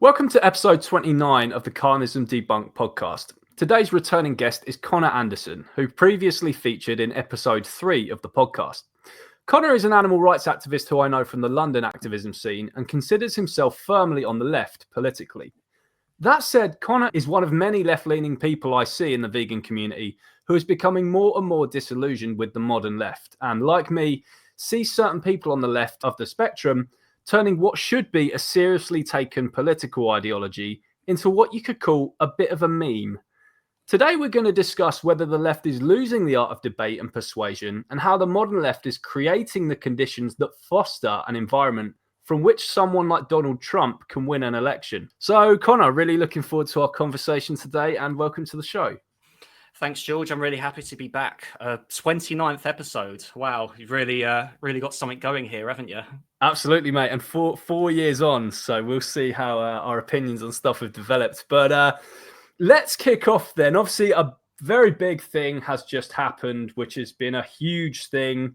Welcome to episode 29 of the Carnism Debunked podcast. Today's returning guest is Connor Anderson, who previously featured in episode 3 of the podcast. Connor is an animal rights activist who I know from the London activism scene and considers himself firmly on the left politically. That said, Connor is one of many left-leaning people I see in the vegan community who is becoming more and more disillusioned with the modern left, and like me, sees certain people on the left of the spectrum turning what should be a seriously taken political ideology into what you could call a bit of a meme. Today, we're going to discuss whether the left is losing the art of debate and persuasion, and how the modern left is creating the conditions that foster an environment from which someone like Donald Trump can win an election. So, Connor, really looking forward to our conversation today, and welcome to the show. Thanks, George. I'm really happy to be back. 29th episode. Wow, you've really got something going here, haven't you? Absolutely, mate. And four years on, so we'll see how our opinions on stuff have developed. But let's kick off then. Obviously, a very big thing has just happened, which has been a huge thing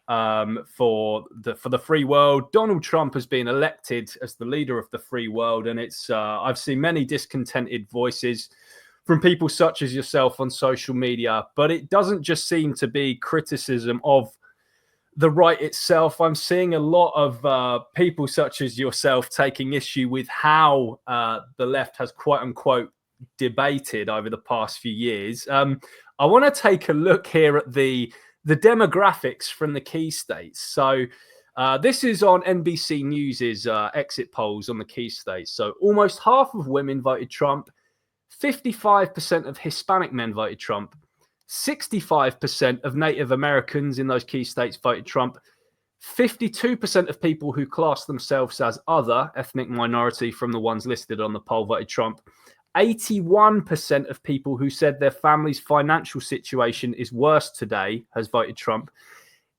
for the free world. Donald Trump has been elected as the leader of the free world, and it's I've seen many discontented voices from people such as yourself on social media, but it doesn't just seem to be criticism of the right itself. I'm seeing a lot of people such as yourself taking issue with how the left has quote unquote debated over the past few years. I want to take a look here at the demographics from the key states. So this is on NBC News's exit polls on the key states. So almost half of women voted Trump. 55% of Hispanic men voted Trump. 65% of Native Americans in those key states voted Trump. 52% of people who class themselves as other ethnic minority from the ones listed on the poll voted Trump. 81% of people who said their family's financial situation is worse today has voted Trump.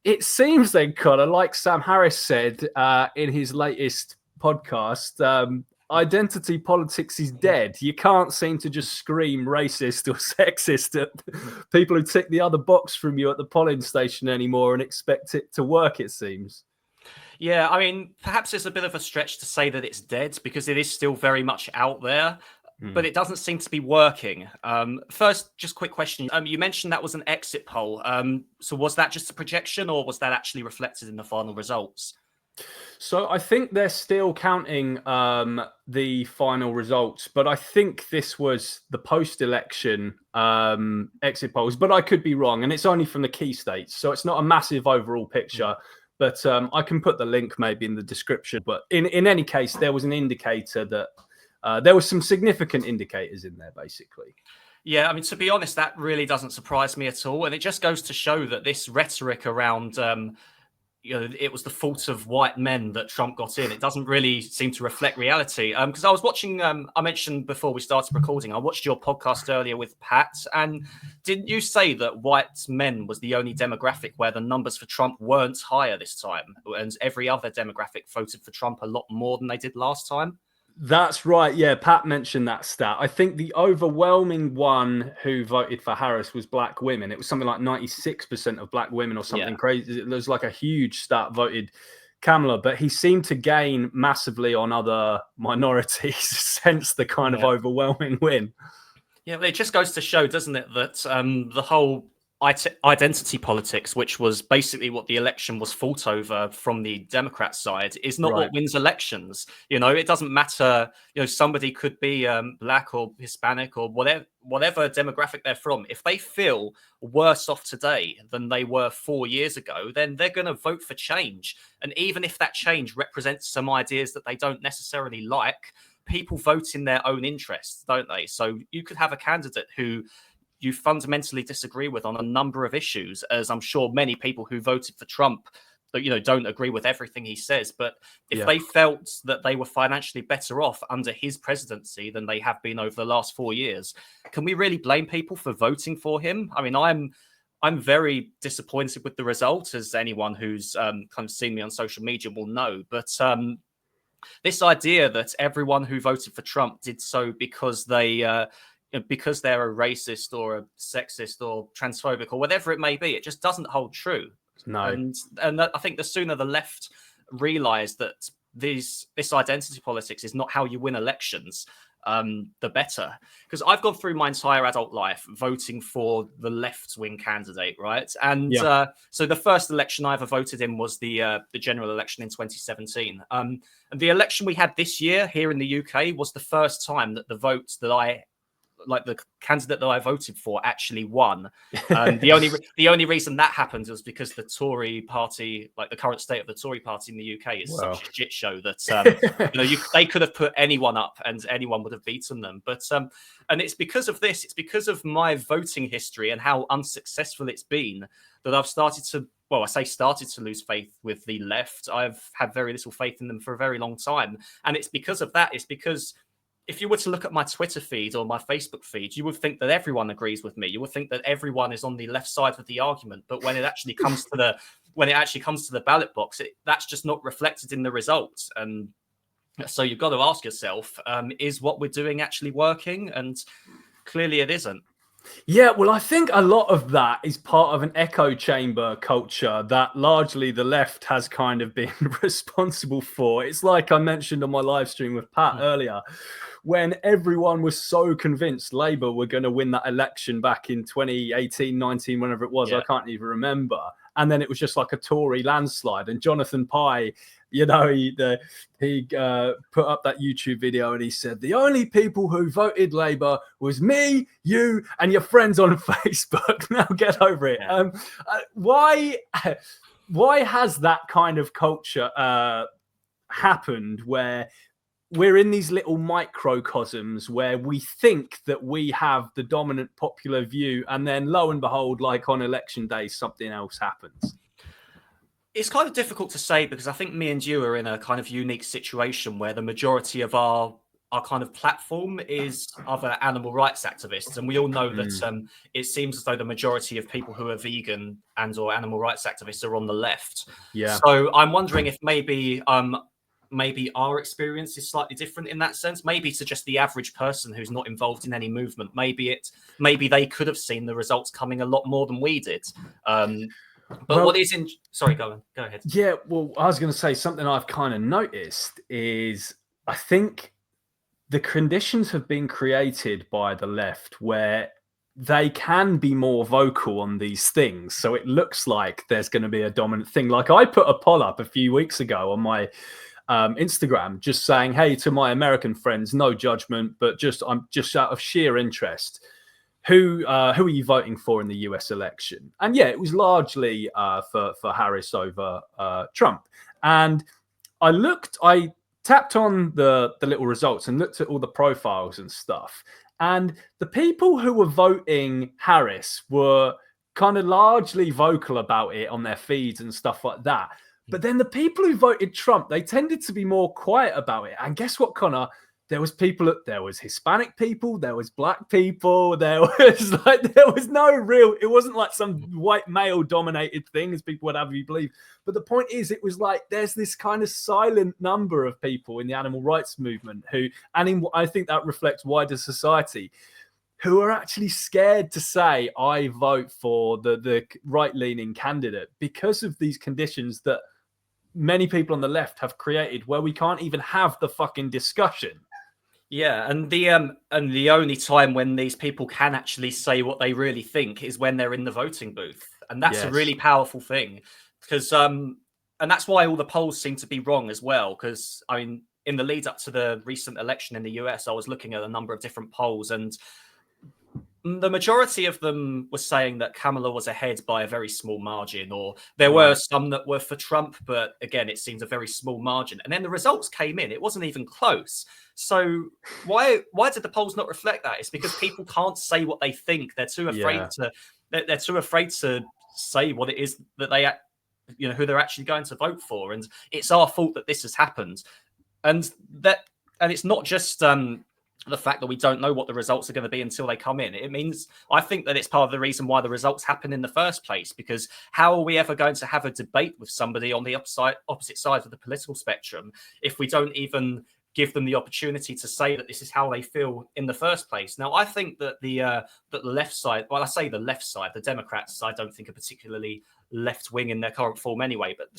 It seems then, Connor, like Sam Harris said in his latest podcast, identity politics is dead. You can't seem to just scream racist or sexist at people who tick the other box from you at the polling station anymore and expect it to work, it seems. Yeah, I mean, perhaps it's a bit of a stretch to say that it's dead because it is still very much out there, but it doesn't seem to be working. First, just quick question. You mentioned that was an exit poll. So was that just a projection or was that actually reflected in the final results? So I think they're still counting the final results, but I think this was the post-election exit polls, but I could be wrong, and it's only from the key states, so it's not a massive overall picture, but I can put the link maybe in the description. But in any case, there was an indicator that there were some significant indicators in there, basically. Yeah, I mean, to be honest, that really doesn't surprise me at all, and it just goes to show that this rhetoric around it was the fault of white men that Trump got in. It doesn't really seem to reflect reality. Because I was watching, I mentioned before we started recording, I watched your podcast earlier with Pat, and didn't you say that white men was the only demographic where the numbers for Trump weren't higher this time, and every other demographic voted for Trump a lot more than they did last time? That's right. Yeah, Pat mentioned that stat. I think the overwhelming one who voted for Harris was black women. It was something like 96% of black women or something crazy. It was like a huge stat voted Kamala, but he seemed to gain massively on other minorities, hence the kind of overwhelming win. Yeah, but it just goes to show, doesn't it, that the whole identity politics, which was basically what the election was fought over from the Democrat side, is not what wins elections. You know, it doesn't matter. You know, somebody could be black or Hispanic or whatever demographic they're from. If they feel worse off today than they were 4 years ago, then they're going to vote for change. And even if that change represents some ideas that they don't necessarily like, people vote in their own interests, don't they? So you could have a candidate who you fundamentally disagree with on a number of issues, as I'm sure many people who voted for Trump, don't agree with everything he says. But if they felt that they were financially better off under his presidency than they have been over the last 4 years, can we really blame people for voting for him? I mean, I'm very disappointed with the result, as anyone who's kind of seen me on social media will know. But this idea that everyone who voted for Trump did so because because they're a racist or a sexist or transphobic or whatever it may be, it just doesn't hold true. No. And I think the sooner the left realize that this identity politics is not how you win elections, the better. Because I've gone through my entire adult life voting for the left-wing candidate, right? And so the first election I ever voted in was the general election in 2017. And the election we had this year here in the UK was the first time that the votes that the candidate that I voted for actually won. The only reason that happened was because the Tory party, like the current state of the Tory party in the UK, is such a shit show that they could have put anyone up and anyone would have beaten them. But and it's because of this, it's because of my voting history and how unsuccessful it's been that I've started to. Well, I say started to lose faith with the left. I've had very little faith in them for a very long time, and it's because of that. It's because if you were to look at my Twitter feed or my Facebook feed, you would think that everyone agrees with me. You would think that everyone is on the left side of the argument. But when it actually comes to the ballot box, that's just not reflected in the results. And so you've got to ask yourself, is what we're doing actually working? And clearly it isn't. Yeah, well, I think a lot of that is part of an echo chamber culture that largely the left has kind of been responsible for. It's like I mentioned on my live stream with Pat earlier, when everyone was so convinced Labour were going to win that election back in 2018, 19, whenever it was, I can't even remember. And then it was just like a Tory landslide. And Jonathan Pye, he put up that YouTube video and he said, the only people who voted Labour was me, you, and your friends on Facebook. Now get over it. Why has that kind of culture happened where we're in these little microcosms where we think that we have the dominant popular view, and then lo and behold, like on election day, something else happens? It's kind of difficult to say because I think me and you are in a kind of unique situation where the majority of our kind of platform is other animal rights activists. And we all know that it seems as though the majority of people who are vegan and or animal rights activists are on the left. Yeah. So I'm wondering if maybe our experience is slightly different in that sense. Maybe to just the average person who's not involved in any movement. Maybe they could have seen the results coming a lot more than we did. Sorry, go ahead. Yeah, well, I was going to say something I've kind of noticed is I think the conditions have been created by the left where they can be more vocal on these things. So it looks like there's going to be a dominant thing. Like I put a poll up a few weeks ago on my Instagram just saying, hey, to my American friends, no judgment, but I'm just out of sheer interest. Who are you voting for in the US election? And yeah, it was largely for Harris over Trump. And I tapped on the little results and looked at all the profiles and stuff. And the people who were voting Harris were kind of largely vocal about it on their feeds and stuff like that. But then the people who voted Trump, they tended to be more quiet about it. And guess what, Connor? There was Hispanic people, there was black people, it wasn't like some white male dominated thing as people would have you believe. But the point is, it was like, there's this kind of silent number of people in the animal rights movement I think that reflects wider society, who are actually scared to say, I vote for the right-leaning candidate because of these conditions that many people on the left have created where we can't even have the fucking discussion. Yeah, and the only time when these people can actually say what they really think is when they're in the voting booth, and that's a really powerful thing, because and that's why all the polls seem to be wrong as well. Because I mean, in the lead up to the recent election in the US, I was looking at a number of different polls, and the majority of them were saying that Kamala was ahead by a very small margin, or there were some that were for Trump, but again, it seems a very small margin. And then the results came in; it wasn't even close. So why did the polls not reflect that? It's because people can't say what they think. They're too afraid to. They're too afraid to say what it is that they, who they're actually going to vote for. And it's our fault that this has happened. And it's not just the fact that we don't know what the results are going to be until they come in. It means, I think that it's part of the reason why the results happen in the first place, because how are we ever going to have a debate with somebody on the opposite side of the political spectrum if we don't even give them the opportunity to say that this is how they feel in the first place? Now, I think that the left side, well, I say the left side, the Democrats, I don't think are particularly left-wing in their current form anyway, but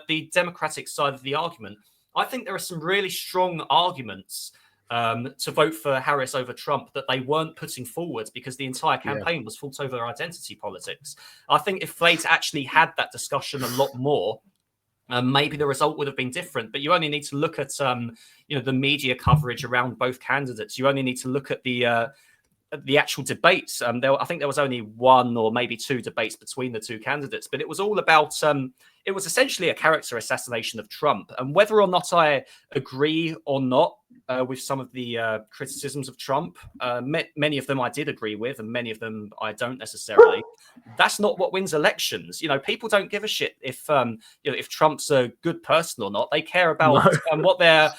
the Democratic side of the argument I think there are some really strong arguments to vote for Harris over Trump that they weren't putting forward because the entire campaign was fought over identity politics. I think if they'd actually had that discussion a lot more, maybe the result would have been different. But you only need to look at the media coverage around both candidates. You only need to look at the actual debates. I think there was only one or maybe two debates between the two candidates, but it was all about it was essentially a character assassination of Trump. And whether or not I agree or not with some of the criticisms of Trump, many of them I did agree with, and many of them I don't necessarily. That's not what wins elections. People don't give a shit if if Trump's a good person or not. They care about what their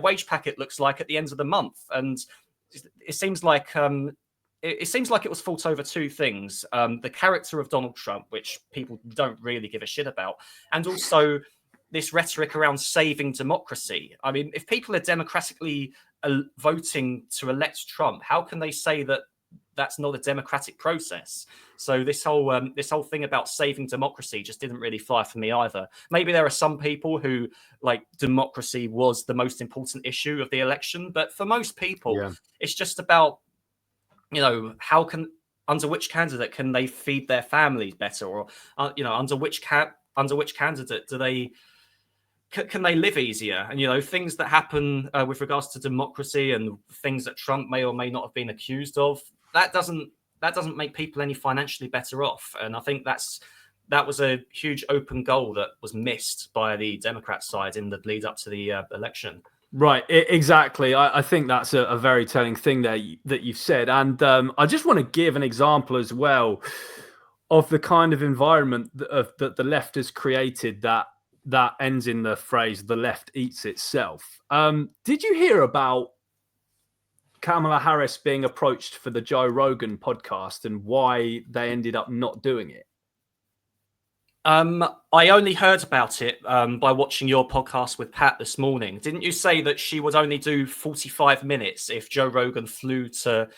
wage packet looks like at the end of the month. And it seems like it was fought over two things: the character of Donald Trump, which people don't really give a shit about, and also this rhetoric around saving democracy. I mean, if people are democratically voting to elect Trump, how can they say that that's not a democratic process? So this whole thing about saving democracy just didn't really fly for me either. Maybe there are some people who like democracy was the most important issue of the election, but for most people, it's just about under which candidate can they feed their families better, or under which candidate can they live easier? And things that happen with regards to democracy and things that Trump may or may not have been accused of, that doesn't make people any financially better off. And I think that was a huge open goal that was missed by the Democrat side in the lead up to the election. Right, exactly. I think that's a very telling thing there that you've said. And I just want to give an example as well of the kind of environment that the left has created that ends in the phrase, the left eats itself. Did you hear about Kamala Harris being approached for the Joe Rogan podcast and why they ended up not doing it? I only heard about it by watching your podcast with Pat this morning. Didn't you say that she would only do 45 minutes if Joe Rogan flew to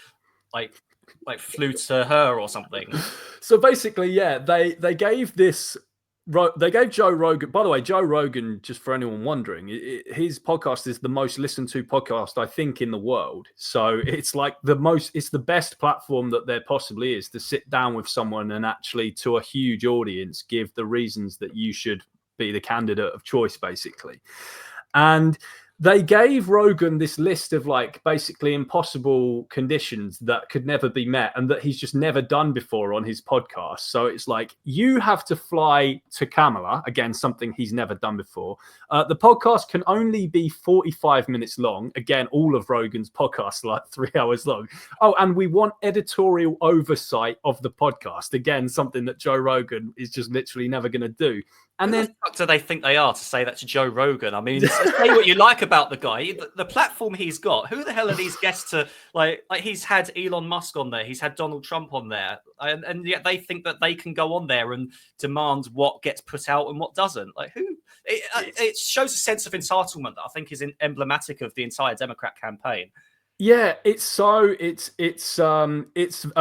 flew to her or something? So basically, they gave Joe Rogan. By the way, Joe Rogan, just for anyone wondering, his podcast is the most listened to podcast, I think, in the world. So it's like it's the best platform that there possibly is to sit down with someone and actually, to a huge audience, give the reasons that you should be the candidate of choice, basically. And they gave Rogan this list of basically impossible conditions that could never be met and that he's just never done before on his podcast. So it's like, you have to fly to Kamala, again, something he's never done before. The podcast can only be 45 minutes long. Again, all of Rogan's podcasts are like 3 hours long. Oh, and we want editorial oversight of the podcast. Again, something that Joe Rogan is just literally never going to do. And then, who the fuck do they think they are to say that to Joe Rogan? I mean, say what you like about the guy, the platform he's got. Who the hell are these guests to like? He's had Elon Musk on there, he's had Donald Trump on there, and yet they think that they can go on there and demand what gets put out and what doesn't. Like, who? It shows a sense of entitlement that I think is emblematic of the entire Democrat campaign. Yeah, it's a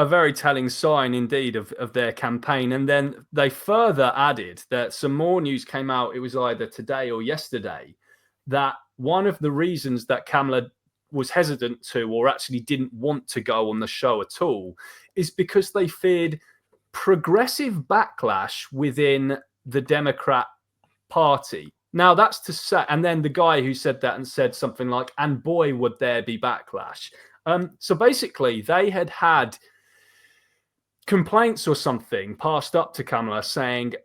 very telling sign indeed of their campaign. And then they further added that some more news came out, it was either today or yesterday, that one of the reasons that Kamala was hesitant to, or actually didn't want to go on the show at all, is because they feared progressive backlash within the Democrat Party. Now, that's to say, and then the guy who said that and said something like, and boy, would there be backlash. So basically, they had complaints or something passed up to Kamala saying,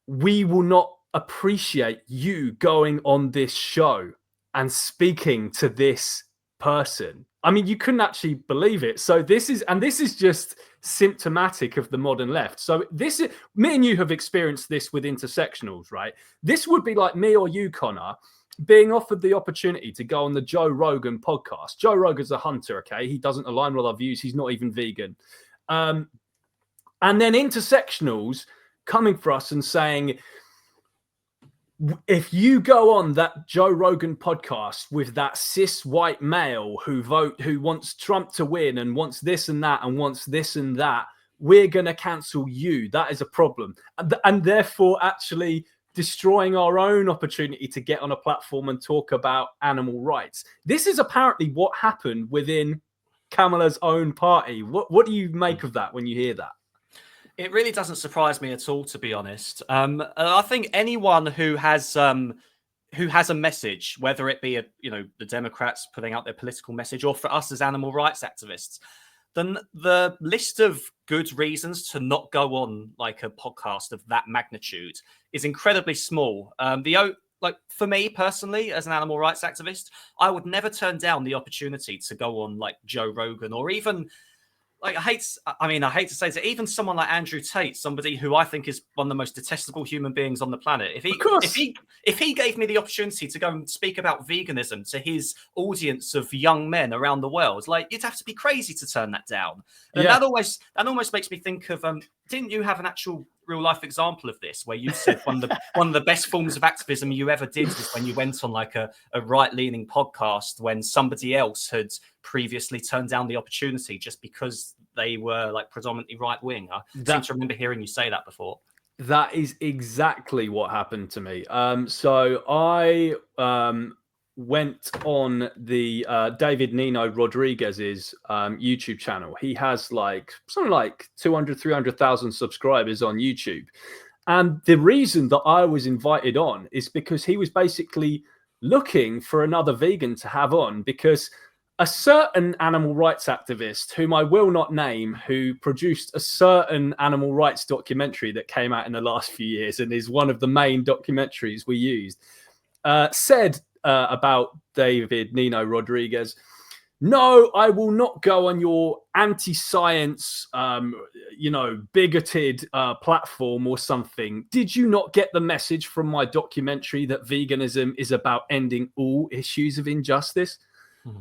we will not appreciate you going on this show and speaking to this person. I mean, you couldn't actually believe it. So this is just symptomatic of the modern left. So me and you have experienced this with intersectionals, right? This would be like me or you, Connor, being offered the opportunity to go on the Joe Rogan podcast. Joe Rogan's a hunter, okay? He doesn't align with our views. He's not even vegan. And then intersectionals coming for us and saying, if you go on that Joe Rogan podcast with that cis white male who wants Trump to win and wants this and that and wants this and that, we're going to cancel you. That is a problem. And therefore, actually, destroying our own opportunity to get on a platform and talk about animal rights. This is apparently what happened within Kamala's own party. What do you make of that when you hear that? It really doesn't surprise me at all, to be honest. I think anyone who has a message, whether it be the Democrats putting out their political message, or for us as animal rights activists, then the list of good reasons to not go on like a podcast of that magnitude is incredibly small. Like for me personally, as an animal rights activist, I would never turn down the opportunity to go on like Joe Rogan, or even like I hate to say it, even someone like Andrew Tate, somebody who I think is one of the most detestable human beings on the planet. If he gave me the opportunity to go and speak about veganism to his audience of young men around the world, like you'd have to be crazy to turn that down. And that almost makes me think of didn't you have an actual real life example of this where you said one of the best forms of activism you ever did was when you went on like a right leaning podcast when somebody else had previously turned down the opportunity just because they were like predominantly right wing? I seem to remember hearing you say that before. That is exactly what happened to me. So I went on the David Nino Rodriguez's YouTube channel. He has like something like 200, 300,000 subscribers on YouTube. And the reason that I was invited on is because he was basically looking for another vegan to have on, because a certain animal rights activist, whom I will not name, who produced a certain animal rights documentary that came out in the last few years and is one of the main documentaries we used, said about David Nino Rodriguez, "No, I will not go on your anti-science, bigoted platform or something. Did you not get the message from my documentary that veganism is about ending all issues of injustice?"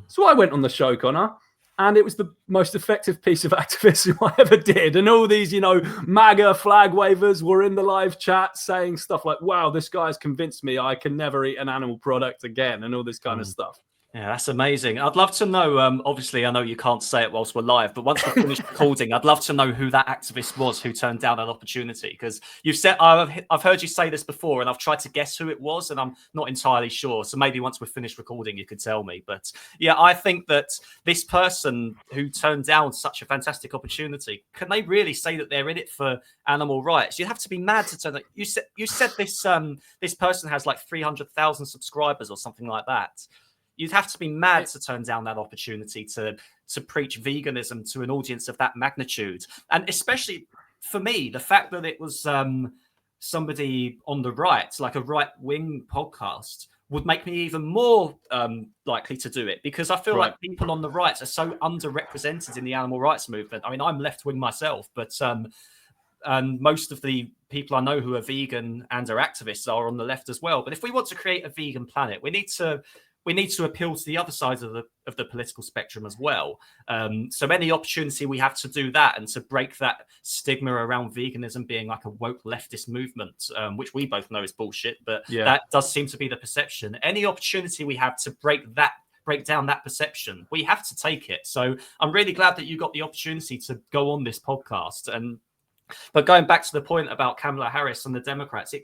So I went on the show, Connor, and it was the most effective piece of activism I ever did. And all these, MAGA flag wavers were in the live chat saying stuff like, "Wow, this guy's convinced me I can never eat an animal product again," and all this kind of stuff. Yeah, that's amazing. I'd love to know, obviously, I know you can't say it whilst we're live, but once we're finished recording, I'd love to know who that activist was who turned down that opportunity. Because you've said, I've heard you say this before, and I've tried to guess who it was, and I'm not entirely sure. So maybe once we're finished recording, you could tell me. But yeah, I think that this person who turned down such a fantastic opportunity, can they really say that they're in it for animal rights? You'd have to be mad to turn that. You said this person has like 300,000 subscribers or something like that. You'd have to be mad to turn down that opportunity to preach veganism to an audience of that magnitude. And especially for me, the fact that it was somebody on the right, like a right-wing podcast, would make me even more likely to do it, because I feel like people on the right are so underrepresented in the animal rights movement. I mean, I'm left-wing myself, but and most of the people I know who are vegan and are activists are on the left as well. But if we want to create a vegan planet, we need to appeal to the other side of the political spectrum as well. So any opportunity we have to do that and to break that stigma around veganism being like a woke leftist movement, which we both know is bullshit, but that does seem to be the perception. Any opportunity we have to break down that perception, we have to take it. So I'm really glad that you got the opportunity to go on this podcast. But going back to the point about Kamala Harris and the Democrats, it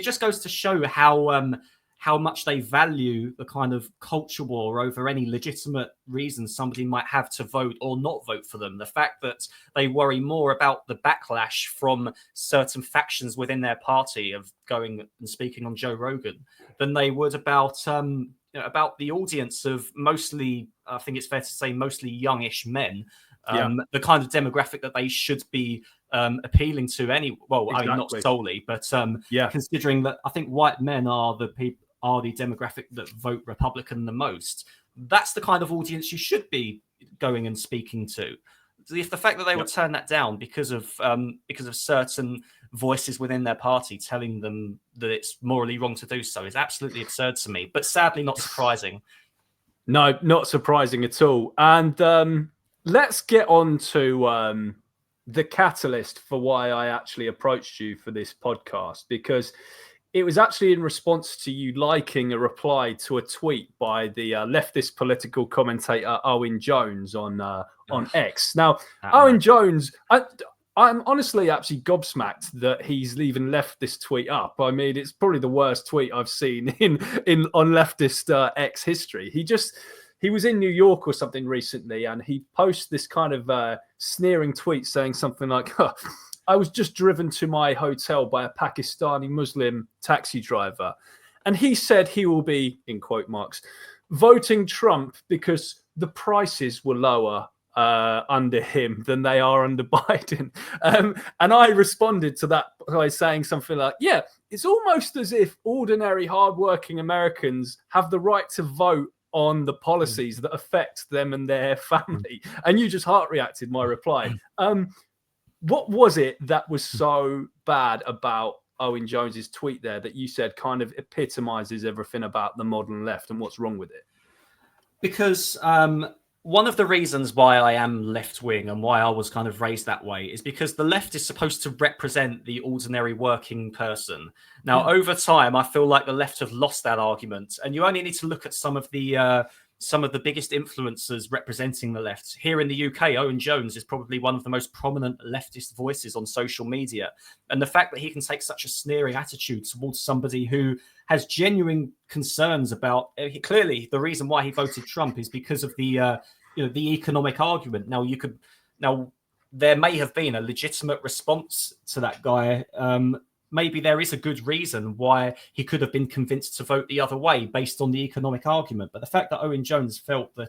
just goes to show how much they value the kind of culture war over any legitimate reason somebody might have to vote or not vote for them. The fact that they worry more about the backlash from certain factions within their party of going and speaking on Joe Rogan than they would about the audience of mostly, I think it's fair to say, mostly youngish men. The kind of demographic that they should be appealing to I mean, not solely, but considering that I think white men are the demographic that vote Republican the most, that's the kind of audience you should be going and speaking to. If the fact that they would turn that down because of certain voices within their party telling them that it's morally wrong to do so is absolutely absurd to me, but sadly not surprising. No, not surprising at all. And let's get on to the catalyst for why I actually approached you for this podcast, because it was actually in response to you liking a reply to a tweet by the leftist political commentator Owen Jones on X. Now, Owen Jones, I'm honestly actually gobsmacked that he's even left this tweet up. I mean, it's probably the worst tweet I've seen in on leftist X history. He was in New York or something recently, and he posts this kind of sneering tweet saying something like, huh, "I was just driven to my hotel by a Pakistani Muslim taxi driver, and he said he will be, in quote marks, voting Trump because the prices were lower under him than they are under Biden." And I responded to that by saying something like, yeah, it's almost as if ordinary hardworking Americans have the right to vote on the policies that affect them and their family. And you just heart reacted my reply. What was it that was so bad about Owen Jones's tweet there that you said kind of epitomizes everything about the modern left and what's wrong with it? Because one of the reasons why I am left-wing and why I was kind of raised that way is because the left is supposed to represent the ordinary working person. Now, over time, I feel like the left have lost that argument, and you only need to look at some of the biggest influencers representing the left. Here in the UK, Owen Jones is probably one of the most prominent leftist voices on social media. And the fact that he can take such a sneering attitude towards somebody who has genuine concerns about, clearly the reason why he voted Trump is because of the economic argument. Now there may have been a legitimate response to that guy. Maybe there is a good reason why he could have been convinced to vote the other way based on the economic argument. But the fact that Owen Jones felt the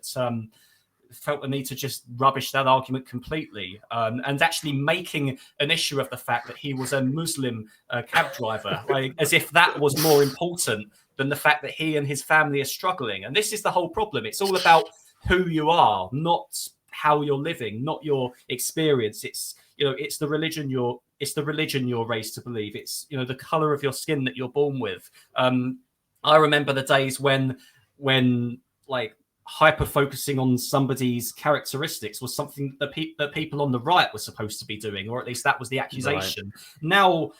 need to just rubbish that argument completely, and actually making an issue of the fact that he was a Muslim cab driver, like, as if that was more important than the fact that he and his family are struggling. And this is the whole problem. It's all about who you are, not how you're living, not your experience. It's the religion you're raised to believe. It's the color of your skin that you're born with. I remember the days when like hyper focusing on somebody's characteristics was something that people on the right were supposed to be doing, or at least that was the accusation. Right. Now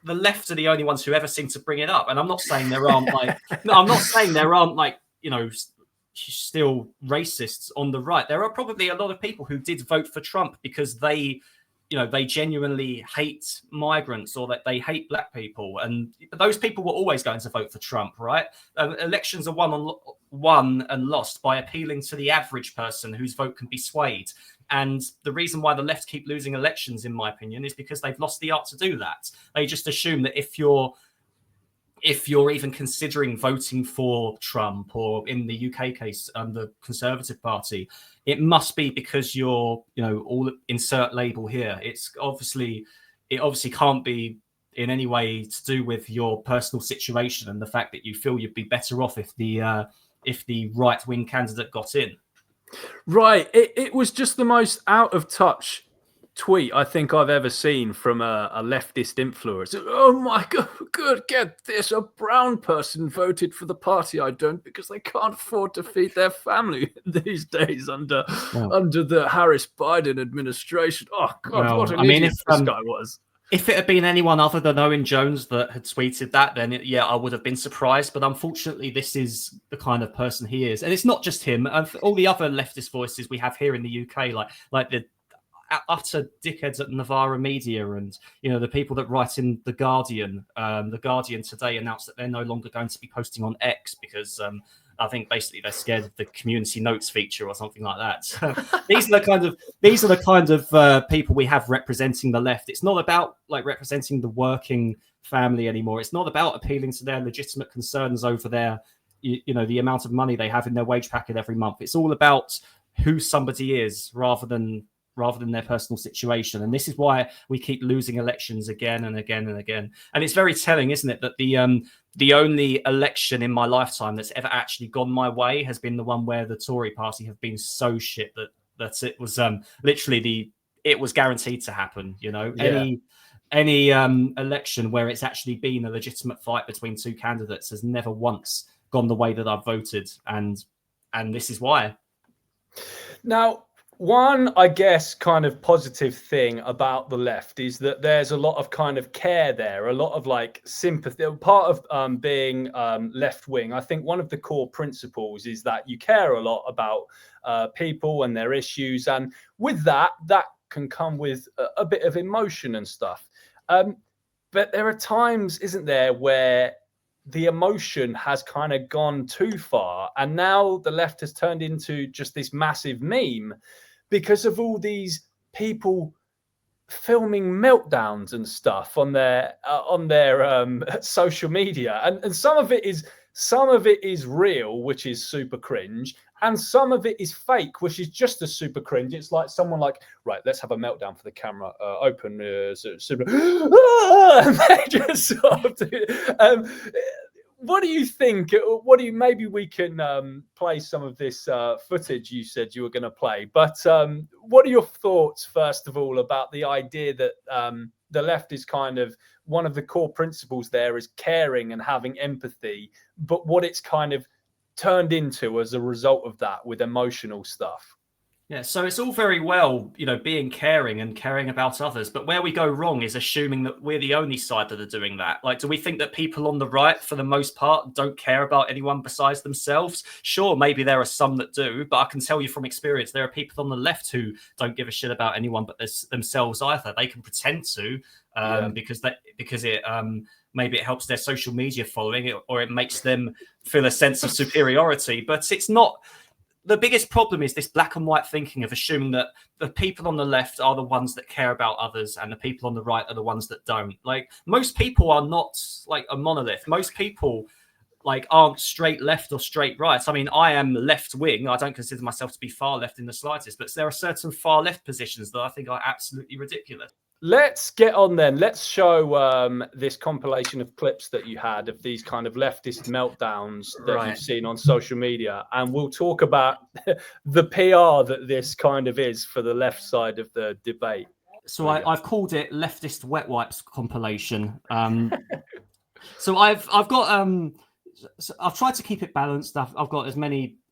the left are the only ones who ever seem to bring it up, and I'm not saying there aren't still racists on the right. There are probably a lot of people who did vote for Trump because they genuinely hate migrants or that they hate black people, and those people were always going to vote for Trump, right? Elections are won and lost by appealing to the average person whose vote can be swayed. And the reason why the left keep losing elections, in my opinion, is because they've lost the art to do that. They just assume that if you're even considering voting for Trump, or in the UK case, the Conservative Party, it must be because you're, all insert label here. It obviously can't be in any way to do with your personal situation and the fact that you feel you'd be better off if the right-wing candidate got in. Right. It was just the most out of touch tweet I think I've ever seen from a leftist influencer. Oh my God, get this. A brown person voted for the party I don't because they can't afford to feed their family these days under the Harris-Biden administration. Oh God, what an idiot this guy was. If it had been anyone other than Owen Jones that had tweeted that, then I would have been surprised. But unfortunately, this is the kind of person he is. And it's not just him. All the other leftist voices we have here in the UK, like the utter dickheads at Novara Media, and the people that write in The Guardian. The Guardian today announced that they're no longer going to be posting on X because I think basically they're scared of the community notes feature or something like that. These are the kind of people we have representing the left. It's not about representing the working family anymore. It's not about appealing to their legitimate concerns over their the amount of money they have in their wage packet every month. It's all about who somebody is rather than their personal situation. And this is why we keep losing elections again and again and again. And it's very telling, isn't it, that the only election in my lifetime that's ever actually gone my way has been the one where the Tory party have been so shit that it was literally it was guaranteed to happen. Any election where it's actually been a legitimate fight between two candidates has never once gone the way that I've voted, and this is why. Now, one, I guess, kind of positive thing about the left is that there's a lot of kind of care there, a lot of sympathy. Part of being left wing, I think one of the core principles is that you care a lot about people and their issues. And with that can come with a bit of emotion and stuff. But there are times, isn't there, where the emotion has kind of gone too far, and now the left has turned into just this massive meme because of all these people filming meltdowns and stuff on their social media, and some of it is real, which is super cringe, and some of it is fake, which is just as super cringe. It's like someone like, right, let's have a meltdown for the camera, open, super, and they just sort of do, what do you think? Maybe we can play some of this footage you said you were going to play, but what are your thoughts, first of all, about the idea that the left is kind of, one of the core principles there is caring and having empathy, but what it's kind of turned into as a result of that with emotional stuff? Yeah, so it's all very well, being caring and caring about others, but where we go wrong is assuming that we're the only side that are doing that. Like, do we think that people on the right, for the most part, don't care about anyone besides themselves? Sure, maybe there are some that do, but I can tell you from experience, there are people on the left who don't give a shit about anyone but themselves either. They can pretend to, because it maybe it helps their social media following, or it makes them feel a sense of superiority, but it's not. The biggest problem is this black and white thinking of assuming that the people on the left are the ones that care about others and the people on the right are the ones that don't. Like, most people are not like a monolith. Most people aren't straight left or straight right. I mean, I am left wing. I don't consider myself to be far left in the slightest, but there are certain far left positions that I think are absolutely ridiculous. Let's get on then. Let's show this compilation of clips that you had of these kind of leftist meltdowns that you've seen on social media. And we'll talk about the PR that this kind of is for the left side of the debate. So I've called it leftist wet wipes compilation. So I've got I've tried to keep it balanced. I've got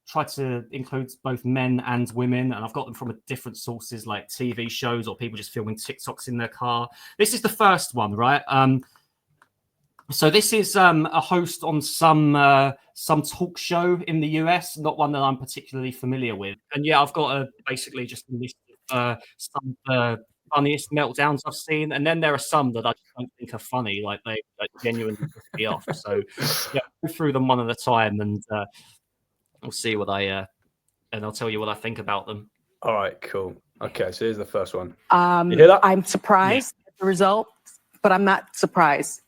tried to include both men and women, and I've got them from different sources like TV shows or people just filming TikToks in their car. This is the first one, right? So this is a host on some talk show in the US, not one that I'm particularly familiar with. And yeah, I've got basically just a list of some funniest meltdowns I've seen, and then there are some that I just don't think are funny, like they genuinely piss me off. So yeah, go through them one at a time, and I'll see what and I'll tell you what I think about them. All right, cool. Okay, so here's the first one. You hear that? I'm surprised at the result, but I'm not surprised.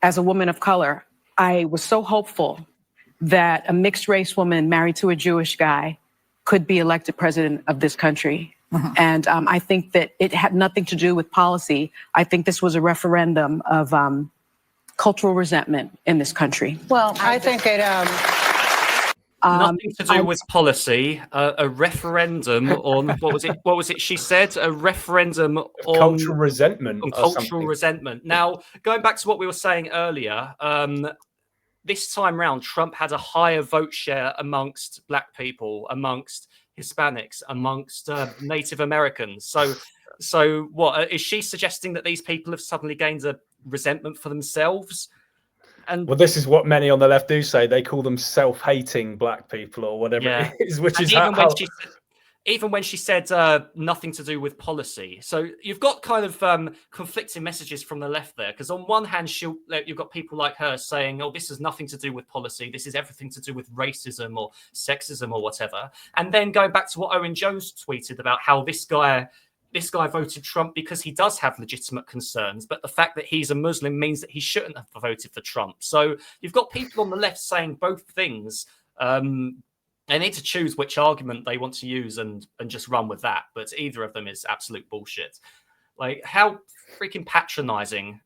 As a woman of color, I was so hopeful that a mixed race woman married to a Jewish guy could be elected president of this country. Mm-hmm. And I think that it had nothing to do with policy. I think this was a referendum of cultural resentment in this country. Well, I think it... nothing to do with policy. A referendum on what was it? She said a referendum on cultural resentment. On cultural resentment. Now, going back to what we were saying earlier, this time round, Trump had a higher vote share amongst Black people, amongst Hispanics, amongst Native Americans. So what is she suggesting, that these people have suddenly gained a resentment for themselves? And well, this is what many on the left do say. They call them self-hating Black people or whatever it is, which is even when she said nothing to do with policy. So you've got kind of conflicting messages from the left there, because on one hand, you've got people like her saying, oh, this has nothing to do with policy. This is everything to do with racism or sexism or whatever. And then going back to what Owen Jones tweeted about how this guy voted Trump because he does have legitimate concerns, but the fact that he's a Muslim means that he shouldn't have voted for Trump. So you've got people on the left saying both things. They need to choose which argument they want to use and just run with that. But either of them is absolute bullshit. Like, how freaking patronizing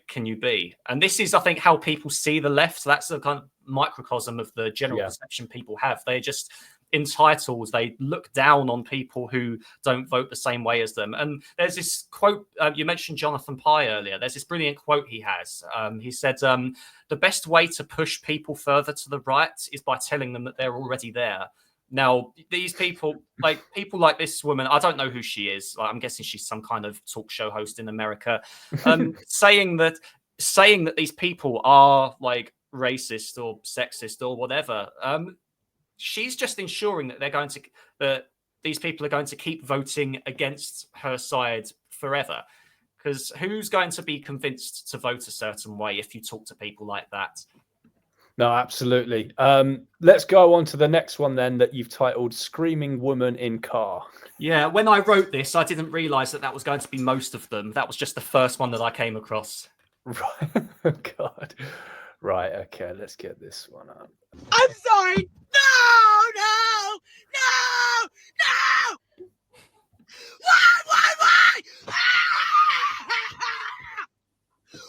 can you be? And this is, I think, how people see the left. That's the kind of microcosm of the general perception people have. They're just entitled. They look down on people who don't vote the same way as them. And there's this quote, you mentioned Jonathan Pye earlier. There's this brilliant quote he has. He said, the best way to push people further to the right is by telling them that they're already there. Now, these people like this woman, I don't know who she is. I'm guessing she's some kind of talk show host in America, saying that these people are racist or sexist or whatever. She's just ensuring that they're going to these people are going to keep voting against her side forever. Because who's going to be convinced to vote a certain way if you talk to people like that? No, absolutely. Let's go on to the next one then that you've titled Screaming Woman in Car. Yeah, when I wrote this, I didn't realize that was going to be most of them. That was just the first one that I came across. Right. God. Right. Okay. Let's get this one up. I'm sorry. No.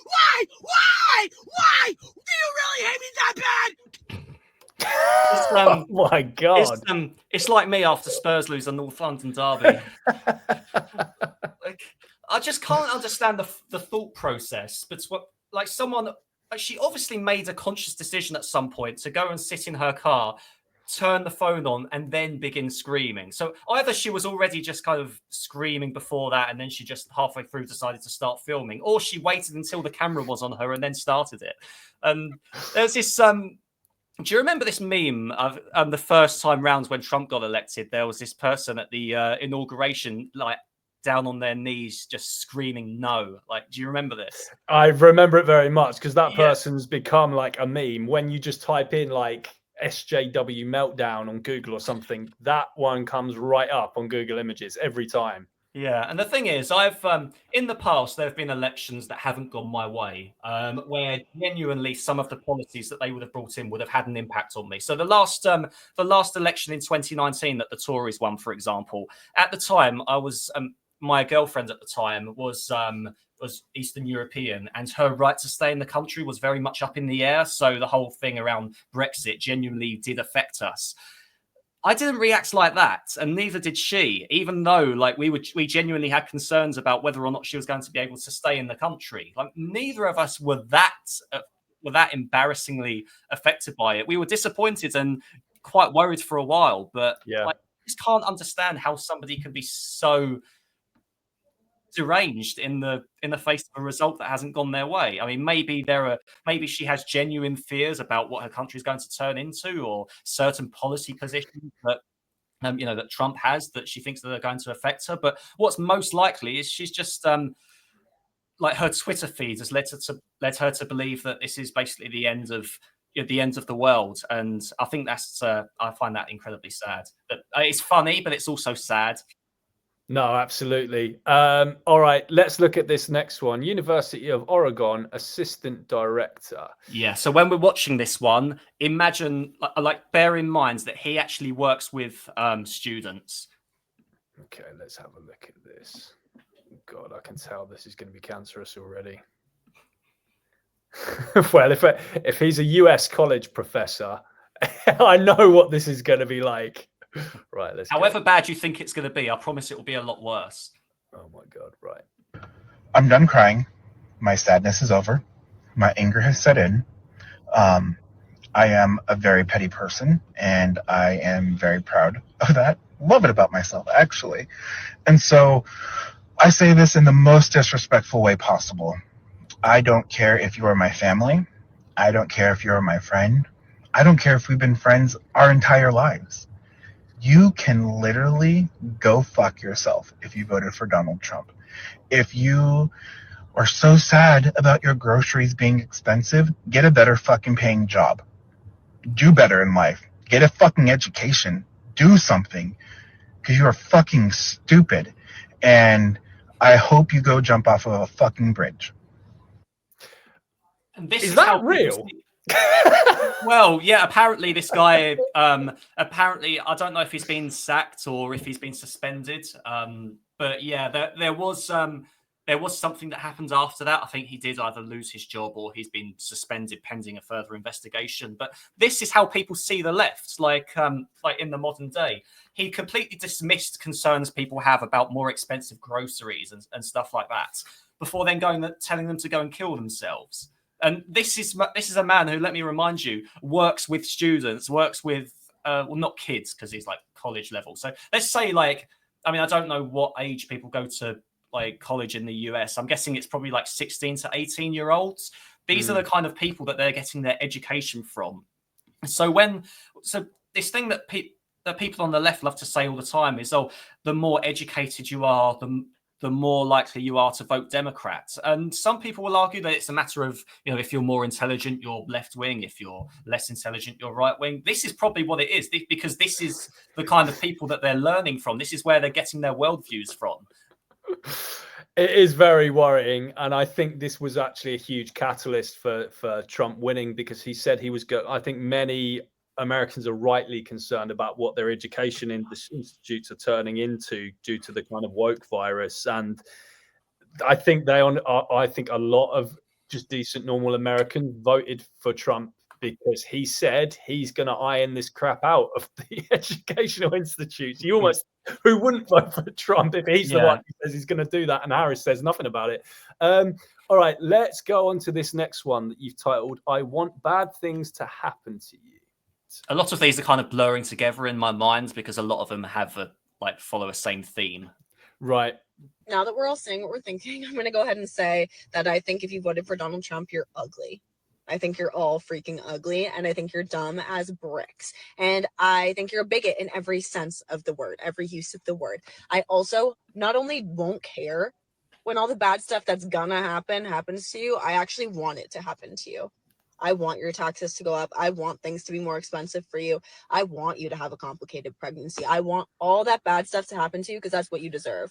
Why? Why? Do you really hate me that bad? Oh my God. It's like me after Spurs lose a North London derby. Like, I just can't understand the thought process. But like someone, she obviously made a conscious decision at some point to go and sit in her car, turn the phone on, and then begin screaming. So either she was already just kind of screaming before that, and then she just halfway through decided to start filming, or she waited until the camera was on her and then started it. There's this. Do you remember this meme of the first time round when Trump got elected? There was this person at the inauguration, like down on their knees, just screaming no. Like, do you remember this? I remember it very much because that person's become like a meme. When you just type in like SJW meltdown on Google or something, that one comes right up on Google Images every time. Yeah, and the thing is, I've in the past there have been elections that haven't gone my way, where genuinely some of the policies that they would have brought in would have had an impact on me. So the last election in 2019 that the Tories won, for example, at the time I was my girlfriend at the time was Eastern European, and her right to stay in the country was very much up in the air. So the whole thing around Brexit genuinely did affect us. I didn't react like that, and neither did she, even though like we genuinely had concerns about whether or not she was going to be able to stay in the country. Like neither of us were that embarrassingly affected by it. We were disappointed and quite worried for a while, but like, I just can't understand how somebody can be so deranged in the face of a result that hasn't gone their way. I mean, maybe she has genuine fears about what her country is going to turn into, or certain policy positions that that Trump has that she thinks that are going to affect her. But what's most likely is she's just like her Twitter feed has led her to believe that this is basically the end of the world, and I think that's I find that incredibly sad. But it's funny, but it's also sad. No, absolutely. All right, let's look at this next one. University of Oregon assistant director. Yeah, so when we're watching this one, imagine, bear in mind that he actually works with students. Okay, let's have a look at this. God, I can tell this is going to be cancerous already. Well, if he's a US college professor, I know what this is going to be like. Right, let's However bad you think it's going to be, I promise it will be a lot worse. Oh my God, right. I'm done crying. My sadness is over. My anger has set in. I am a very petty person, and I am very proud of that. Love it about myself, actually. And so I say this in the most disrespectful way possible. I don't care if you are my family. I don't care if you're my friend. I don't care if we've been friends our entire lives. You can literally go fuck yourself if you voted for Donald Trump. If you are so sad about your groceries being expensive, get a better fucking paying job. Do better in life. Get a fucking education. Do something. Because you are fucking stupid. And I hope you go jump off of a fucking bridge. And this is that real? Well, yeah, apparently this guy, apparently, I don't know if he's been sacked or if he's been suspended. But yeah, there was something that happened after that. I think he did either lose his job or he's been suspended pending a further investigation. But this is how people see the left, like in the modern day. He completely dismissed concerns people have about more expensive groceries and stuff like that before then telling them to go and kill themselves. And this is a man who, let me remind you, works with students, works with well, not kids because he's like college level. So let's say I don't know what age people go to like college in the US. I'm guessing it's probably like 16 to 18-year-olds. These are the kind of people that they're getting their education from. So this thing that that people on the left love to say all the time is, oh, the more educated you are, the more likely you are to vote Democrat. And some people will argue that it's a matter of, if you're more intelligent, you're left wing. If you're less intelligent, you're right wing. This is probably what it is, because this is the kind of people that they're learning from. This is where they're getting their worldviews from. It is very worrying, and I think this was actually a huge catalyst for Trump winning, because he said he was I think many Americans are rightly concerned about what their education institutes are turning into due to the kind of woke virus, and I think I think a lot of just decent normal Americans voted for Trump because he said he's going to iron this crap out of the educational institutes. Who wouldn't vote for Trump if he's the one who says he's going to do that, and Harris says nothing about it. All right, let's go on to this next one that you've titled, I Want Bad Things to Happen to You. A lot of these are kind of blurring together in my mind because a lot of them have follow a same theme. Right. Now that we're all saying what we're thinking, I'm going to go ahead and say that I think if you voted for Donald Trump, you're ugly. I think you're all freaking ugly, and I think you're dumb as bricks. And I think you're a bigot in every sense of the word, every use of the word. I also not only won't care when all the bad stuff that's gonna happen happens to you, I actually want it to happen to you. I want your taxes to go up. I want things to be more expensive for you. I want you to have a complicated pregnancy. I want all that bad stuff to happen to you because that's what you deserve.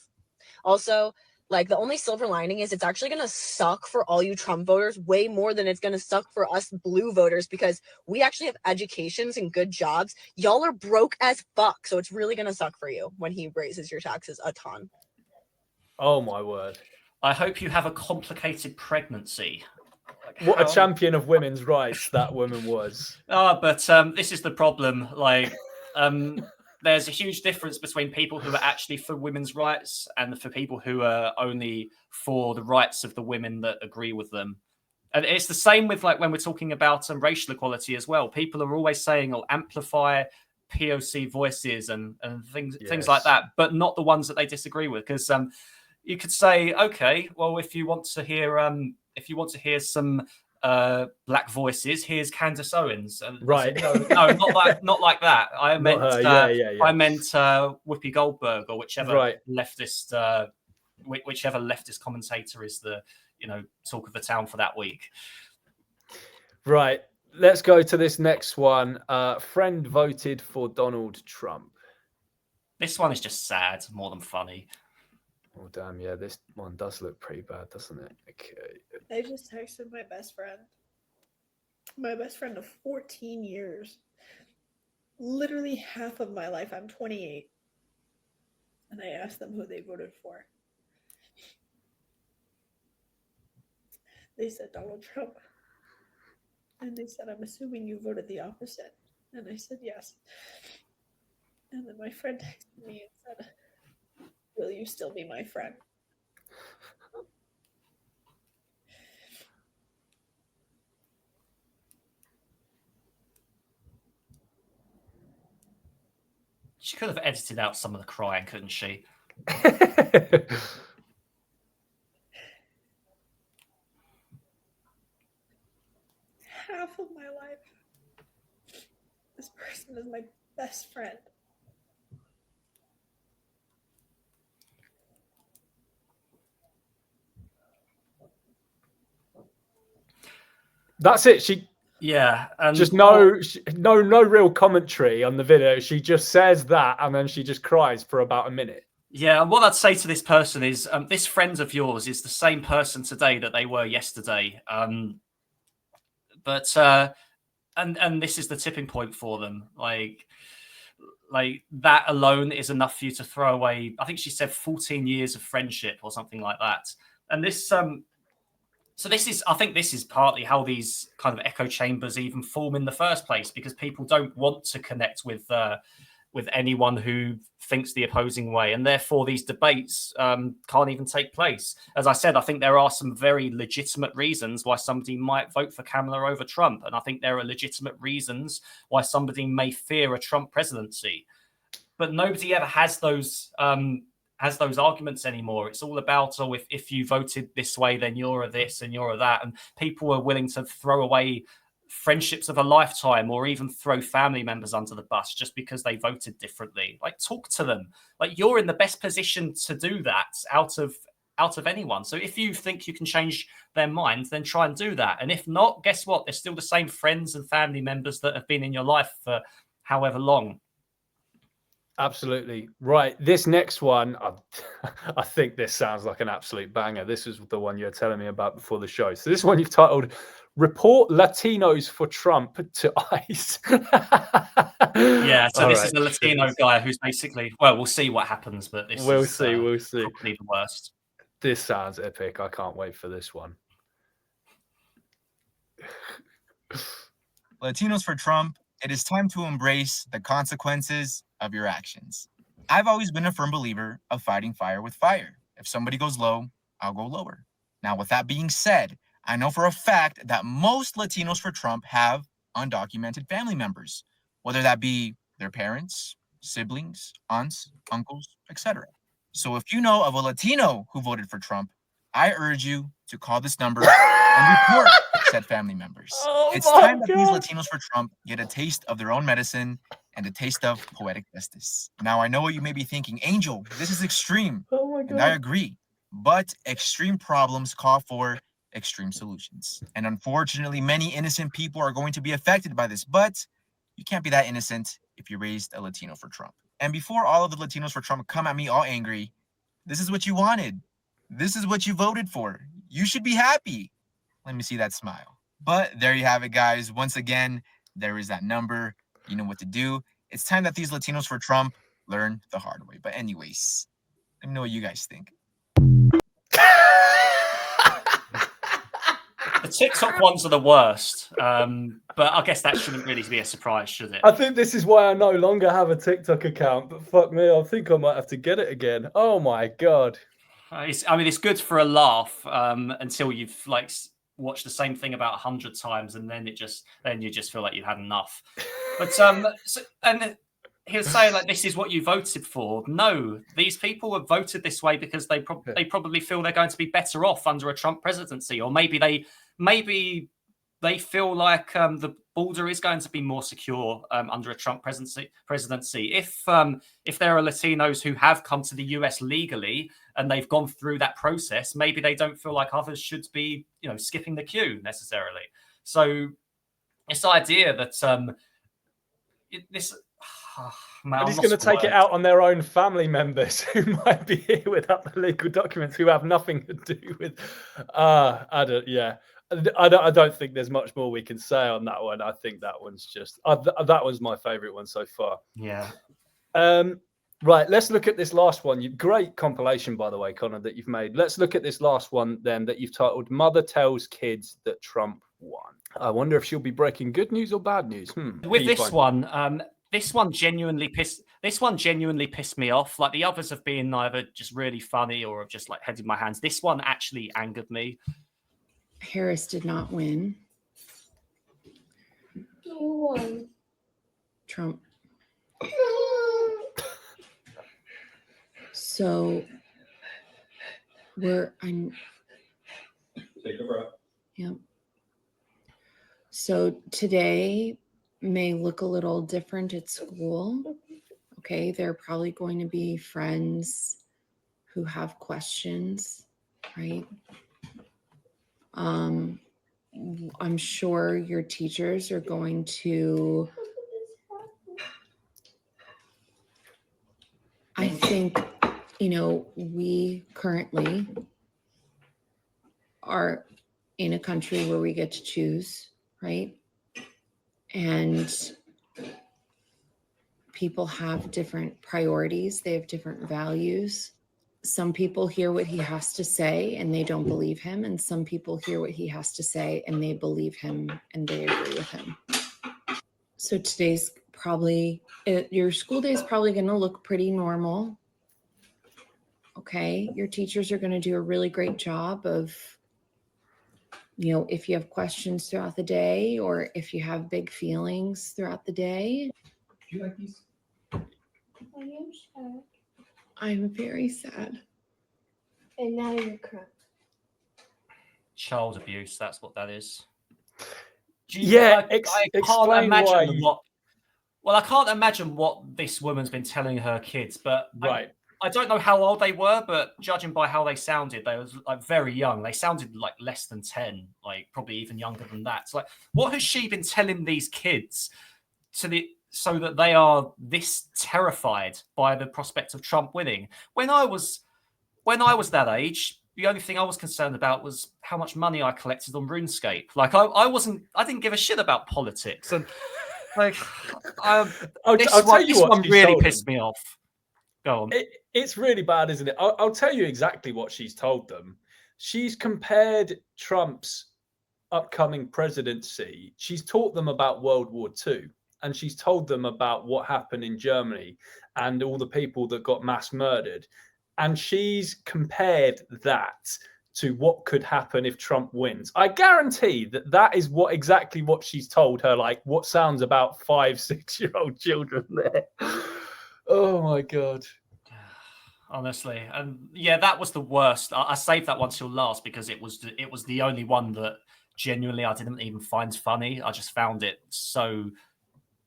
Also, the only silver lining is it's actually going to suck for all you Trump voters way more than it's going to suck for us blue voters, because we actually have educations and good jobs. Y'all are broke as fuck. So it's really going to suck for you when he raises your taxes a ton. Oh, my word. I hope you have a complicated pregnancy. What a champion of women's rights that woman was. But this is the problem. There's a huge difference between people who are actually for women's rights and for people who are only for the rights of the women that agree with them. And it's the same with when we're talking about racial equality as well. People are always saying, amplify POC voices and things like that, but not the ones that they disagree with. Because you could say, okay, well, if you want to hear some black voices, here's Candace Owens. And right. Said, no, not like that. I meant I meant Whoopi Goldberg, or whichever leftist commentator is the talk of the town for that week. Right. Let's go to this next one. Friend voted for Donald Trump. This one is just sad more than funny. Oh, damn. Yeah, this one does look pretty bad, doesn't it? Okay. I just texted my best friend of 14 years. Literally half of my life. I'm 28. And I asked them who they voted for. They said Donald Trump. And they said, I'm assuming you voted the opposite. And I said, yes. And then my friend texted me and said, will you still be my friend? She could have edited out some of the crying, couldn't she? Half of my life, this person is my best friend. That's it. Just no real commentary on the video. She just says that, and then she just cries for about a minute. Yeah, and what I'd say to this person is, this friend of yours is the same person today that they were yesterday. But this is the tipping point for them. Like that alone is enough for you to throw away. I think she said 14 years of friendship or something like that. And this, I think this is partly how these kind of echo chambers even form in the first place, because people don't want to connect with anyone who thinks the opposing way, and therefore these debates can't even take place. As I said, I think there are some very legitimate reasons why somebody might vote for Kamala over Trump, and I think there are legitimate reasons why somebody may fear a Trump presidency. But nobody ever has those arguments anymore. It's all about, if you voted this way, then you're a this and you're a that, and people are willing to throw away friendships of a lifetime, or even throw family members under the bus just because they voted differently. Like, talk to them. Like, you're in the best position to do that out of anyone. So if you think you can change their mind, then try and do that. And if not, guess what? They're still the same friends and family members that have been in your life for however long. Absolutely right. This next one, I think this sounds like an absolute banger. This is the one you're telling me about before the show. So this one you've titled "Report Latinos for Trump to ICE." Yeah, so this is right, a Latino guy who's basically, well, we'll see what happens, but this we'll is see. probably the worst. This sounds epic. I can't wait for this one. Latinos for Trump, it is time to embrace the consequences of your actions. I've always been a firm believer of fighting fire with fire. If somebody goes low, I'll go lower. Now, with that being said, I know for a fact that most Latinos for Trump have undocumented family members, whether that be their parents, siblings, aunts, uncles, etc. So if you know of a Latino who voted for Trump, I urge you to call this number and report said family members. It's time that these Latinos for Trump get a taste of their own medicine and a taste of poetic justice. Now, I know what you may be thinking, Angel, this is extreme. And I agree. But extreme problems call for extreme solutions. And unfortunately, many innocent people are going to be affected by this. But you can't be that innocent if you raised a Latino for Trump. And before all of the Latinos for Trump come at me all angry, this is what you wanted. This is what you voted for. You should be happy. Let me see that smile. But there you have it, guys. Once again, there is that number. You know what to do. It's time that these Latinos for Trump learn the hard way. But anyways, let me know what you guys think. The TikTok ones are the worst, but I guess that shouldn't really be a surprise, should it? I think this is why I no longer have a TikTok account, but fuck me, I think I might have to get it again. Oh my God. It's good for a laugh until you've watched the same thing about 100 times, and then you just feel like you've had enough. But and he'll say this is what you voted for. No, these people have voted this way because they probably feel they're going to be better off under a Trump presidency, or maybe they feel like the border is going to be more secure under a Trump presidency. If there are Latinos who have come to the US legally and they've gone through that process, maybe they don't feel like others should be, skipping the queue necessarily. So this idea that And he's going to take it out on their own family members who might be here without the legal documents, who have nothing to do with. I don't think there's much more we can say on that one. I think that one's just that one's my favorite one so far. Yeah. Right. Let's look at this last one. Great compilation, by the way, Connor, that you've made. Let's look at this last one then that you've titled "Mother Tells Kids That Trump Won." I wonder if she'll be breaking good news or bad news. With this one, this one genuinely pissed me off. Like, the others have been either just really funny or have just headed my hands. This one actually angered me. Harris did not win. Who won? Trump. So I'm take a breath. Yep. So today may look a little different at school. Okay, there are probably going to be friends who have questions, right? I'm sure your teachers are going to, I think, we currently are in a country where we get to choose, right? And people have different priorities. They have different values. Some people hear what he has to say and they don't believe him. And some people hear what he has to say and they believe him and they agree with him. So today's your school day is probably going to look pretty normal. Okay. Your teachers are going to do a really great job of, if you have questions throughout the day or if you have big feelings throughout the day. Do you like these? I am sad. I'm very sad. And now you're crying. Child abuse, that's what that is. Yeah, I can't explain imagine why. Well, I can't imagine what this woman's been telling her kids, but Right. I don't know how old they were, but judging by how they sounded, they was like very young. They sounded like less than 10, like probably even younger than that. So like, what has she been telling these kids so that they are this terrified by the prospect of Trump winning? When I was that age, the only thing I was concerned about was how much money I collected on RuneScape. Like I didn't give a shit about politics, and like I'll tell you this what one she's really told pissed them. me off. Go on. It's really bad, isn't it? I'll tell you exactly what she's told them. She's compared Trump's upcoming presidency. She's taught them about World War II, and she's told them about what happened in Germany and all the people that got mass murdered. And she's compared that to what could happen if Trump wins. I guarantee that is exactly what she's told her, like what sounds about 5-6-year-old children there. Oh my God. Honestly, and yeah, that was the worst. I saved that one till last because it was the only one that genuinely I didn't even find funny. I just found it so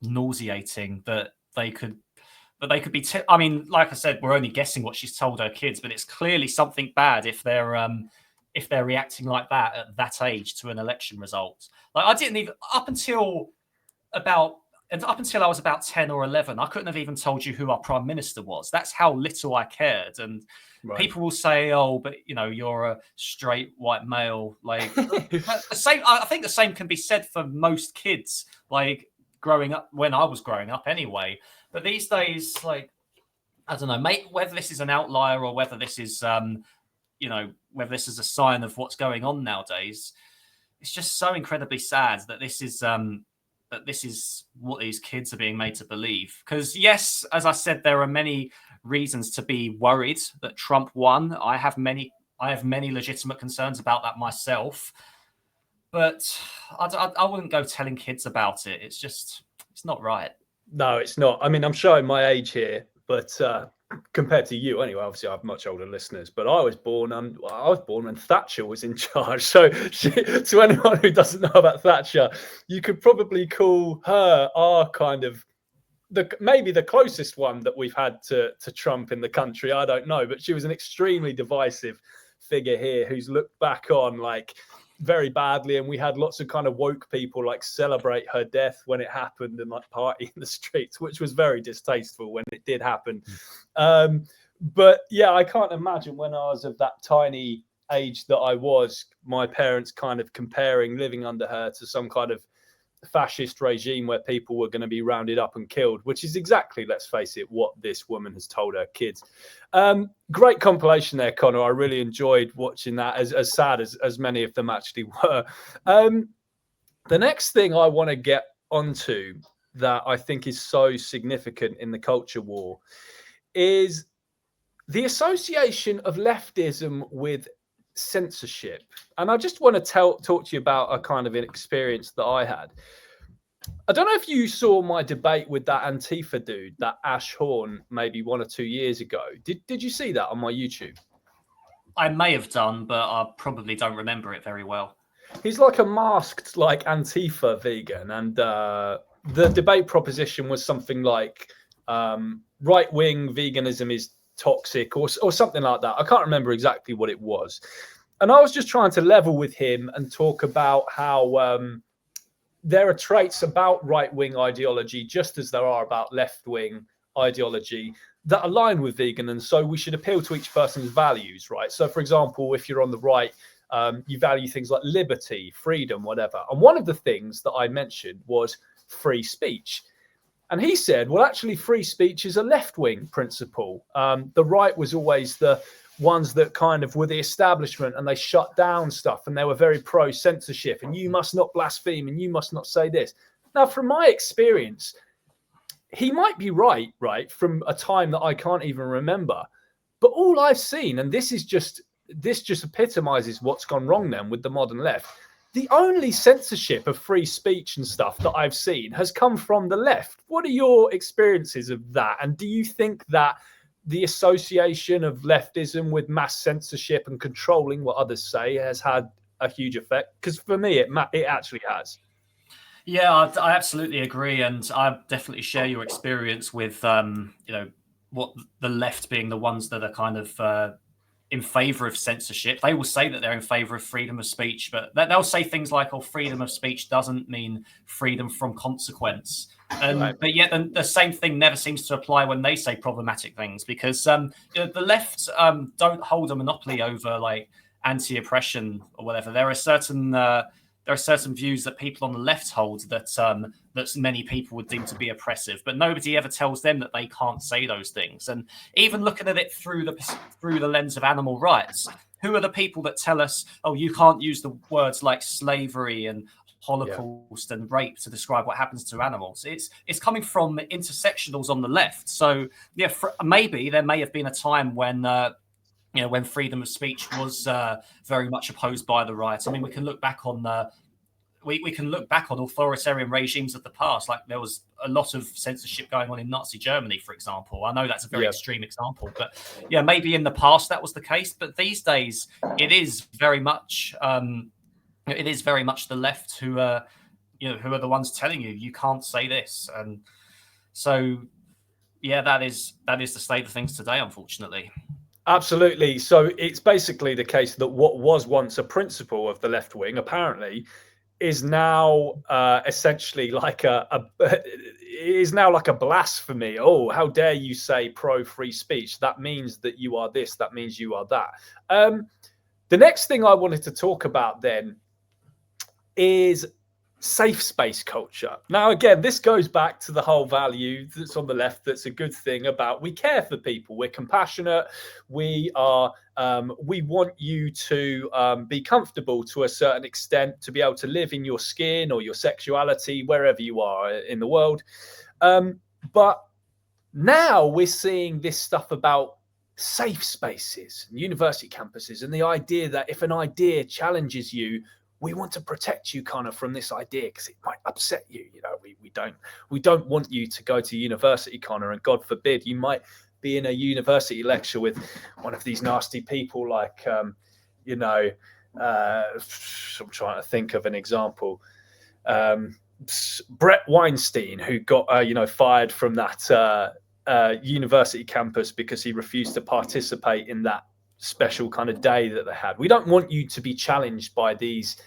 nauseating that they could be. I mean, like I said, we're only guessing what she's told her kids, but it's clearly something bad if they're reacting like that at that age to an election result. Like I didn't even up until I was about 10 or 11, I couldn't have even told you who our prime minister was. That's how little I cared. And people will say, "Oh, but you're a straight white male." Like the same. I think the same can be said for most kids. Like growing up, when I was growing up, anyway. But these days, like I don't know, mate, whether this is an outlier or whether this is, whether this is a sign of what's going on nowadays. It's just so incredibly sad that this is what these kids are being made to believe. Because yes, as I said, there are many reasons to be worried that Trump won. I have many legitimate concerns about that myself, but I wouldn't go telling kids about it. It's not right. No, it's not. I mean, I'm showing my age here, but compared to you, anyway, obviously I have much older listeners, but I was born when Thatcher was in charge. So to anyone who doesn't know about Thatcher, you could probably call her our kind of maybe the closest one that we've had to Trump in the country. I don't know, but she was an extremely divisive figure here who's looked back on like very badly, and we had lots of kind of woke people like celebrate her death when it happened and like party in the streets, which was very distasteful when it did happen. But yeah, I can't imagine when I was of that tiny age that I was, my parents kind of comparing living under her to some kind of fascist regime where people were going to be rounded up and killed, which is exactly, let's face it, what this woman has told her kids. Great compilation there, Connor. I really enjoyed watching that, as sad as many of them actually were. The next thing I want to get onto that I think is so significant in the culture war is the association of leftism with censorship. And I just want to talk to you about a kind of an experience that I had. I don't know if you saw my debate with that Antifa dude, that Ash Horn, maybe 1 or 2 years ago. Did you see that on my YouTube? I may have done, but I probably don't remember it very well. He's like a masked like Antifa vegan, and the debate proposition was something like right-wing veganism is toxic or something like that. I can't remember exactly what it was. And I was just trying to level with him and talk about how there are traits about right-wing ideology, just as there are about left-wing ideology, that align with vegan. And so we should appeal to each person's values, right? So, for example, if you're on the right, you value things like liberty, freedom, whatever. And one of the things that I mentioned was free speech. And he said, well, actually, free speech is a left-wing principle. The right was always the ones that kind of were the establishment, and they shut down stuff, and they were very pro-censorship, and you must not blaspheme, and you must not say this. Now, from my experience, he might be right, from a time that I can't even remember. But all I've seen, and this just epitomizes what's gone wrong then with the modern left, the only censorship of free speech and stuff that I've seen has come from the left. What are your experiences of that? And do you think that the association of leftism with mass censorship and controlling what others say has had a huge effect? Because for me, it actually has. Yeah, I absolutely agree, and I definitely share your experience with what the left being the ones that are kind of in favor of censorship. They will say that they're in favor of freedom of speech, but they'll say things like, "Oh, freedom of speech doesn't mean freedom from consequence." But yet the same thing never seems to apply when they say problematic things, because the left don't hold a monopoly over like anti-oppression or whatever. There are certain views that people on the left hold that that many people would deem to be oppressive, but nobody ever tells them that they can't say those things. And even looking at it through the lens of animal rights, who are the people that tell us, oh, you can't use the words like slavery and Holocaust and rape to describe what happens to animals? It's coming from intersectionals on the left. So yeah, maybe there may have been a time when when freedom of speech was very much opposed by the right. I mean, we can look back on we can look back on authoritarian regimes of the past. Like there was a lot of censorship going on in Nazi Germany, for example. I know that's a very extreme example, but yeah, maybe in the past that was the case. But these days, it is very much the left who are who are the ones telling you can't say this. And so yeah, that is the state of things today, unfortunately. Absolutely. So it's basically the case that what was once a principle of the left wing apparently is now essentially like a blasphemy. Oh, how dare you say pro free speech? That means that you are this. That means you are that. The next thing I wanted to talk about then is safe space culture. Now, again, this goes back to the whole value that's on the left. That's a good thing about we care for people. We're compassionate. We want you to be comfortable to a certain extent, to be able to live in your skin or your sexuality, wherever you are in the world. But now we're seeing this stuff about safe spaces, university campuses, and the idea that if an idea challenges you, we want to protect you kind of from this idea because it might upset you. We don't want you to go to university, Connor, and God forbid you might be in a university lecture with one of these nasty people like, I'm trying to think of an example. Brett Weinstein, who got, fired from that university campus because he refused to participate in that special kind of day that they had. We don't want you to be challenged by these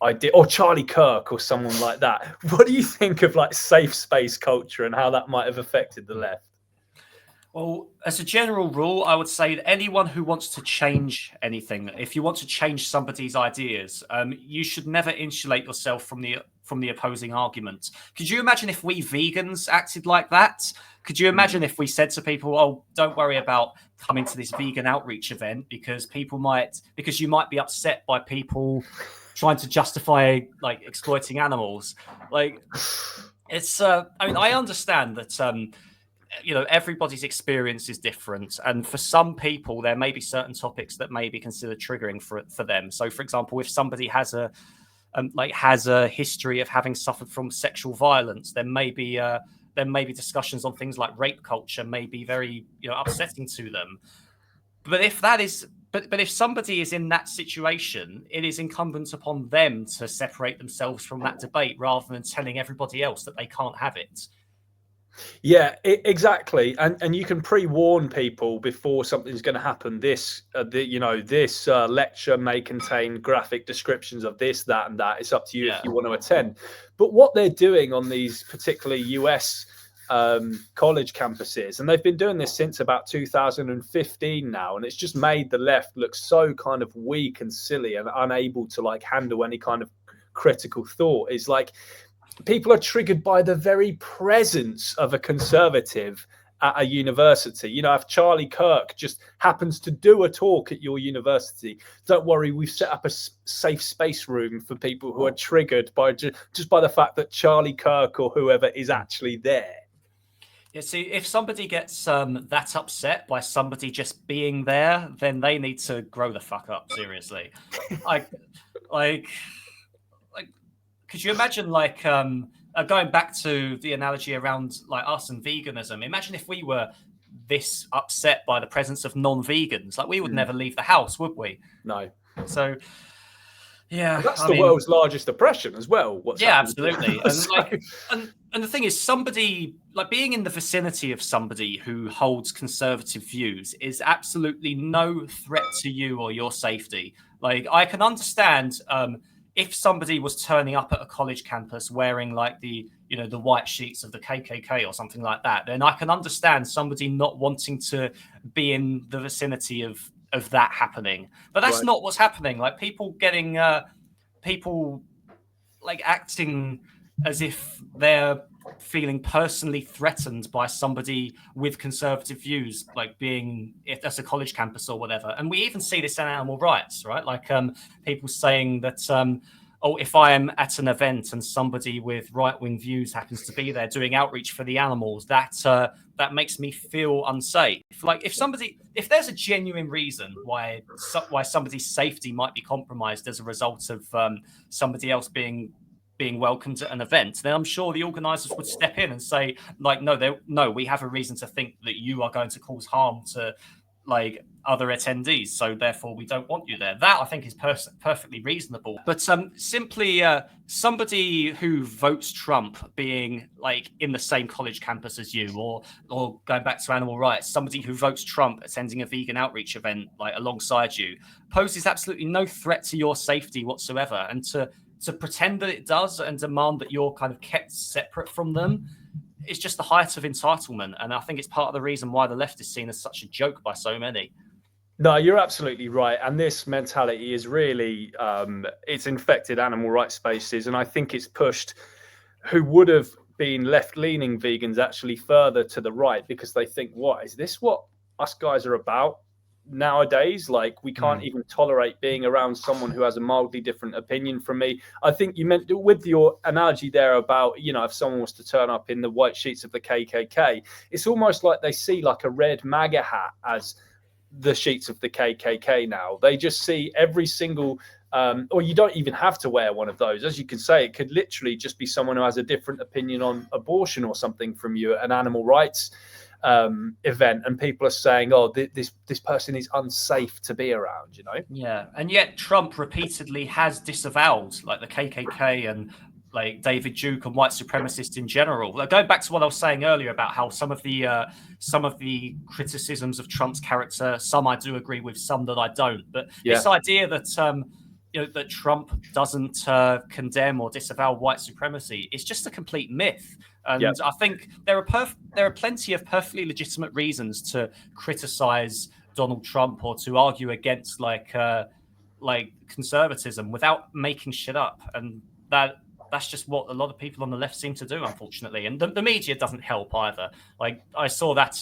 ideas, or Charlie Kirk or someone like that. What do you think of like safe space culture and how that might have affected the left? Well, as a general rule, I would say that anyone who wants to change anything, if you want to change somebody's ideas, you should never insulate yourself from the opposing argument. Could you imagine if we vegans acted like that? Could you imagine if we said to people, "Oh, don't worry about coming to this vegan outreach event because you might be upset by people trying to justify like exploiting animals." Like it's I mean, I understand that everybody's experience is different, and for some people there may be certain topics that may be considered triggering for them. So for example, if somebody has a history of having suffered from sexual violence, there may be discussions on things like rape culture may be very upsetting to them. But if somebody is in that situation, it is incumbent upon them to separate themselves from that debate rather than telling everybody else that they can't have it. Yeah, exactly. And you can pre-warn people before something's going to happen. This lecture may contain graphic descriptions of this, that, and that. It's up to you if you want to attend. But what they're doing on these particularly US college campuses, and they've been doing this since about 2015 now, and it's just made the left look so kind of weak and silly and unable to like handle any kind of critical thought. Is like people are triggered by the very presence of a conservative at a university. If Charlie Kirk just happens to do a talk at your university, don't worry, we've set up a safe space room for people who are triggered by just by the fact that Charlie Kirk or whoever is actually there. Yeah, see, if somebody gets that upset by somebody just being there, then they need to grow the fuck up, seriously. Could you imagine, going back to the analogy around like us and veganism? Imagine if we were this upset by the presence of non-vegans. Like we would never leave the house, would we? No. So, Yeah, And that's I the mean, world's largest oppression as well. What's yeah, happened. absolutely. And So- like, and the thing is, somebody like being in the vicinity of somebody who holds conservative views is absolutely no threat to you or your safety. Like, I can understand if somebody was turning up at a college campus wearing like the the white sheets of the KKK or something like that, then I can understand somebody not wanting to be in the vicinity of that happening. But that's Right. not what's happening. Like people getting people like acting as if they're feeling personally threatened by somebody with conservative views, like being if that's a college campus or whatever. And we even see this in animal rights, right? Like people saying that oh, if I am at an event and somebody with right-wing views happens to be there doing outreach for the animals, that makes me feel unsafe. Like if there's a genuine reason why somebody's safety might be compromised as a result of somebody else being welcomed at an event, then I'm sure the organisers would step in and say, like, no, we have a reason to think that you are going to cause harm to like other attendees, so therefore we don't want you there. That I think is perfectly reasonable. But simply somebody who votes Trump being like in the same college campus as you, or going back to animal rights, somebody who votes Trump attending a vegan outreach event like alongside you poses absolutely no threat to your safety whatsoever. And to pretend that it does and demand that you're kind of kept separate from them, it's just the height of entitlement. And I think it's part of the reason why the left is seen as such a joke by so many. No, you're absolutely right. And this mentality is really, it's infected animal rights spaces. And I think it's pushed who would have been left-leaning vegans actually further to the right, because they think, what, is this what us guys are about nowadays? Like, we can't even tolerate being around someone who has a mildly different opinion from me. I think you meant with your analogy there about, if someone was to turn up in the white sheets of the KKK, it's almost like they see like a red MAGA hat as the sheets of the KKK now. They just see every single or you don't even have to wear one of those. As you can say, it could literally just be someone who has a different opinion on abortion or something from you at an animal rights event, and people are saying, oh, this person is unsafe to be around, Yeah, and yet Trump repeatedly has disavowed like the KKK and like David Duke and white supremacists in general. Like, going back to what I was saying earlier about how some of the criticisms of Trump's character, some I do agree with, some that I don't. But this idea that that Trump doesn't condemn or disavow white supremacy is just a complete myth. And I think there are plenty of perfectly legitimate reasons to criticize Donald Trump or to argue against like conservatism without making shit up. And that's just what a lot of people on the left seem to do, unfortunately. And the media doesn't help either. Like, I saw that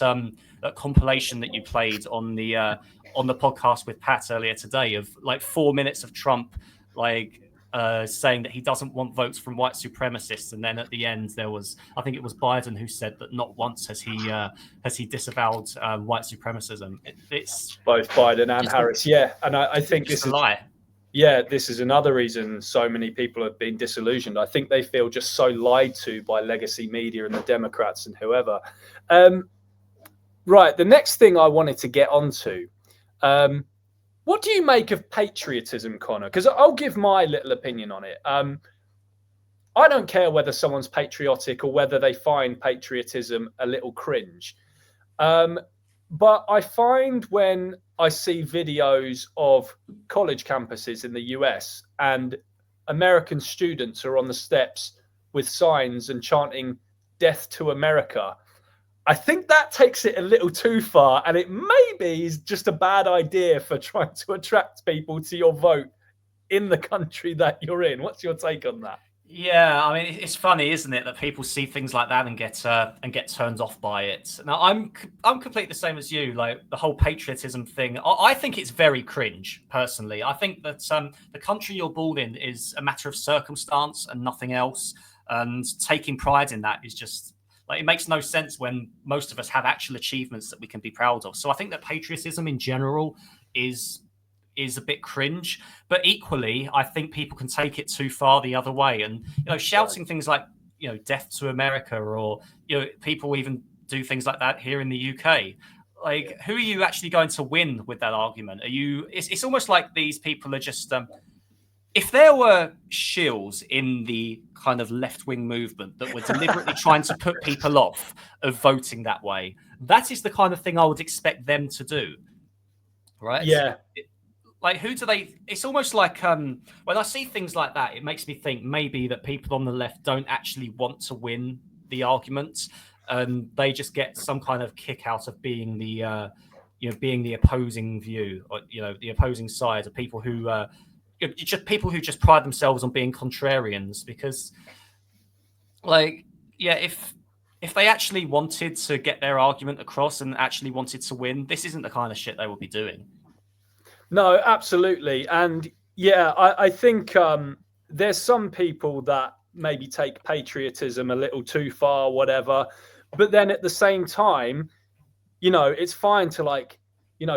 compilation that you played on the podcast with Pat earlier today of like 4 minutes of Trump like saying that he doesn't want votes from white supremacists, and then at the end there was, I think it was Biden who said that not once has he disavowed white supremacism. It's both Biden and Harris, and I think this is a lie. Yeah, this is another reason so many people have been disillusioned. I think they feel just so lied to by legacy media and the Democrats and whoever. Right, the next thing I wanted to get onto, what do you make of patriotism, Connor? Because I'll give my little opinion on it. I don't care whether someone's patriotic or whether they find patriotism a little cringe. But I find when I see videos of college campuses in the US and American students are on the steps with signs and chanting "Death to America," I think that takes it a little too far, and it maybe is just a bad idea for trying to attract people to your vote in the country that you're in. What's your take on that? Yeah, I mean, it's funny, isn't it, that people see things like that and get turned off by it. Now, I'm completely the same as you. Like, the whole patriotism thing, I think it's very cringe. Personally, I think that the country you're born in is a matter of circumstance and nothing else. And taking pride in that is just like, it makes no sense when most of us have actual achievements that we can be proud of. So I think that patriotism in general is a bit cringe, but equally I think people can take it too far the other way, and shouting things like "Death to America," or people even do things like that here in the UK. Like, who are you actually going to win with that argument? It's almost like these people are just if there were shills in the kind of left-wing movement that were deliberately trying to put people off of voting that way, that is the kind of thing I would expect them to do, right? Yeah. Like, who do they? It's almost like when I see things like that, it makes me think maybe that people on the left don't actually want to win the arguments, and they just get some kind of kick out of being the, being the opposing view, or the opposing side of people who. Just people who just pride themselves on being contrarians, because if they actually wanted to get their argument across and actually wanted to win, this isn't the kind of shit they would be doing. No, absolutely. And yeah, I think there's some people that maybe take patriotism a little too far, whatever, but then at the same time, it's fine to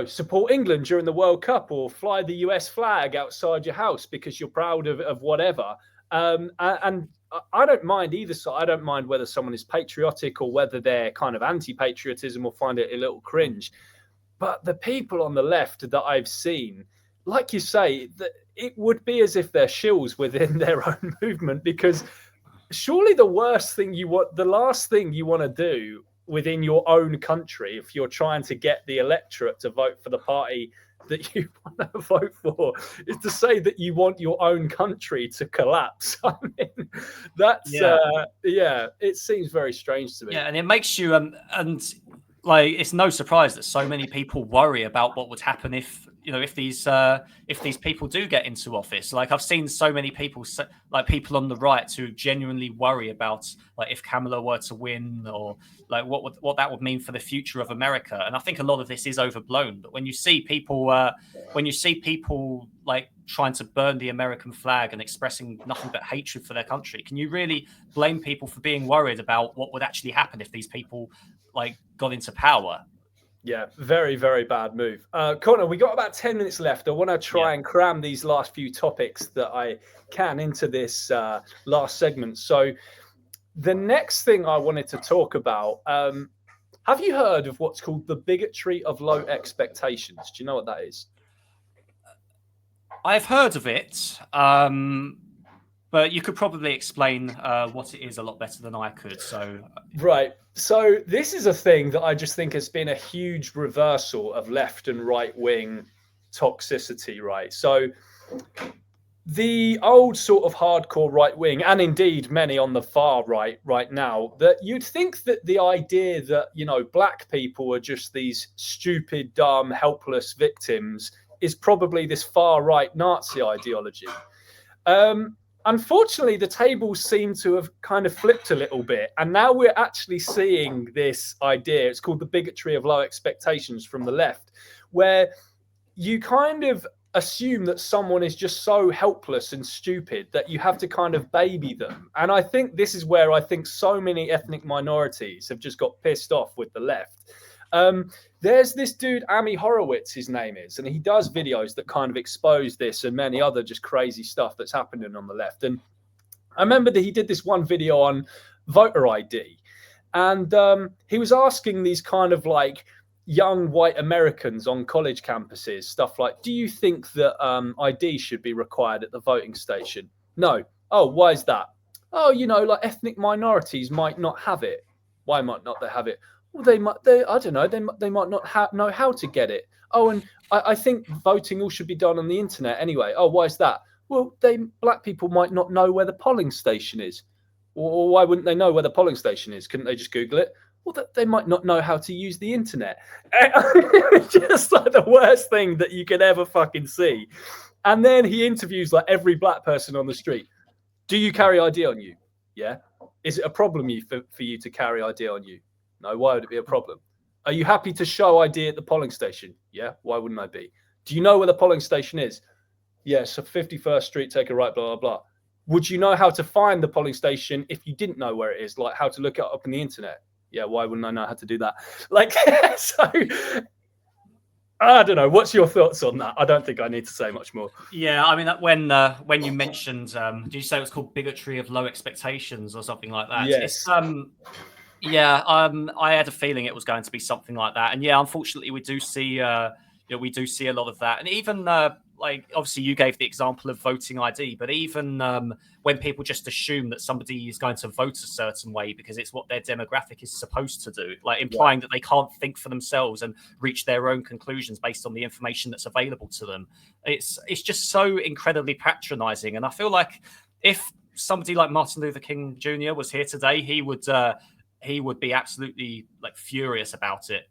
support England during the World Cup or fly the US flag outside your house because you're proud of whatever. And I don't mind either side. I don't mind whether someone is patriotic or whether they're kind of anti-patriotism or find it a little cringe. But the people on the left that I've seen, like you say, that it would be as if they're shills within their own movement, because surely the last thing you want to do within your own country, if you're trying to get the electorate to vote for the party that you want to vote for, is to say that you want your own country to collapse. I mean, that's it seems very strange to me. Yeah, and it makes you it's no surprise that so many people worry about what would happen if these people do get into office. Like, I've seen so many people, like people on the right, who genuinely worry about if Kamala were to win, or what that would mean for the future of America. And I think a lot of this is overblown. But when you see people trying to burn the American flag and expressing nothing but hatred for their country, can you really blame people for being worried about what would actually happen if these people got into power? Yeah, very, very bad move. Connor, we got about 10 minutes left. I want to try and cram these last few topics that I can into this last segment. So the next thing I wanted to talk about, have you heard of what's called the bigotry of low expectations? Do you know what that is? I've heard of it, but you could probably explain what it is a lot better than I could. Right. So this is a thing that I just think has been a huge reversal of left and right wing toxicity, right? So the old sort of hardcore right wing, and indeed many on the far right now, that you'd think that the idea that, black people are just these stupid, dumb, helpless victims is probably this far right Nazi ideology. Unfortunately, the tables seem to have kind of flipped a little bit. And now we're actually seeing this idea. It's called the bigotry of low expectations from the left, where you kind of assume that someone is just so helpless and stupid that you have to kind of baby them. And I think this is where I think so many ethnic minorities have just got pissed off with the left. There's this dude, Ami Horowitz, his name is, and he does videos that kind of expose this and many other just crazy stuff that's happening on the left. And I remember that he did this one video on voter ID, and he was asking these kind of young white Americans on college campuses stuff like, do you think that ID should be required at the voting station? No. Oh, why is that? Oh, ethnic minorities might not have it. Why might not they have it? Well, I don't know. They might not know how to get it. Oh, and I think voting all should be done on the internet anyway. Oh, why is that? Well, black people might not know where the polling station is. Or why wouldn't they know where the polling station is? Couldn't they just Google it? Well, they might not know how to use the internet. Just the worst thing that you could ever fucking see. And then he interviews every black person on the street. Do you carry ID on you? Yeah. Is it a problem for you to carry ID on you? No, why would it be a problem? Are you happy to show ID at the polling station? Yeah, why wouldn't I be? Do you know where the polling station is? Yes, so 51st Street, take a right, blah, blah, blah. Would you know how to find the polling station if you didn't know where it is, how to look it up on the internet? Yeah, why wouldn't I know how to do that? So I don't know. What's your thoughts on that? I don't think I need to say much more. Yeah, I mean, when you mentioned, did you say it was called bigotry of low expectations or something like that? Yes. I had a feeling it was going to be something like that, and unfortunately, we do see a lot of that, and even like obviously you gave the example of voting ID, but even when people just assume that somebody is going to vote a certain way because it's what their demographic is supposed to do, like implying that they can't think for themselves and reach their own conclusions based on the information that's available to them. It's just so incredibly patronizing. And I feel like if somebody like Martin Luther King Jr. was here today, he would be absolutely like furious about it.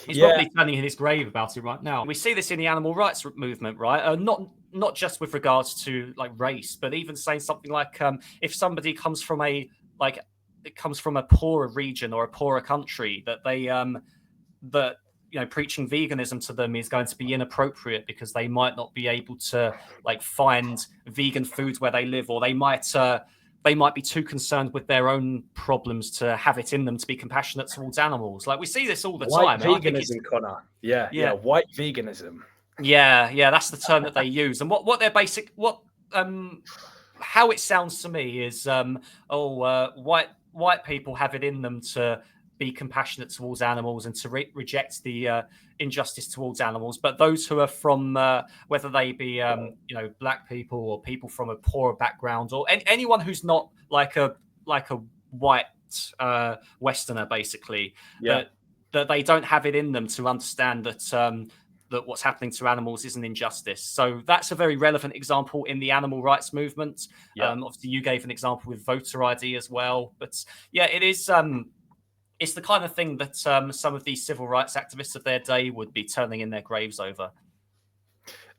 He's probably standing in his grave about it right now. We see this in the animal rights movement, right? Not just with regards to like race, but even saying something like if somebody comes from a poorer region or a poorer country, that they that preaching veganism to them is going to be inappropriate because they might not be able to like find vegan foods where they live, or they might be too concerned with their own problems to have it in them to be compassionate towards animals. Like we see this all the time. White veganism, Connor. Yeah, white veganism. Yeah, that's the term that they use. And what their basic how it sounds to me is white people have it in them to be compassionate towards animals and to reject the injustice towards animals, but those who are from whether they be black people or people from a poorer background or anyone who's not like a white Westerner, basically, that they don't have it in them to understand that that what's happening to animals is an injustice. So that's a very relevant example in the animal rights movement. Obviously, you gave an example with voter ID as well, but yeah, it is. It's the kind of thing that some of these civil rights activists of their day would be turning in their graves over.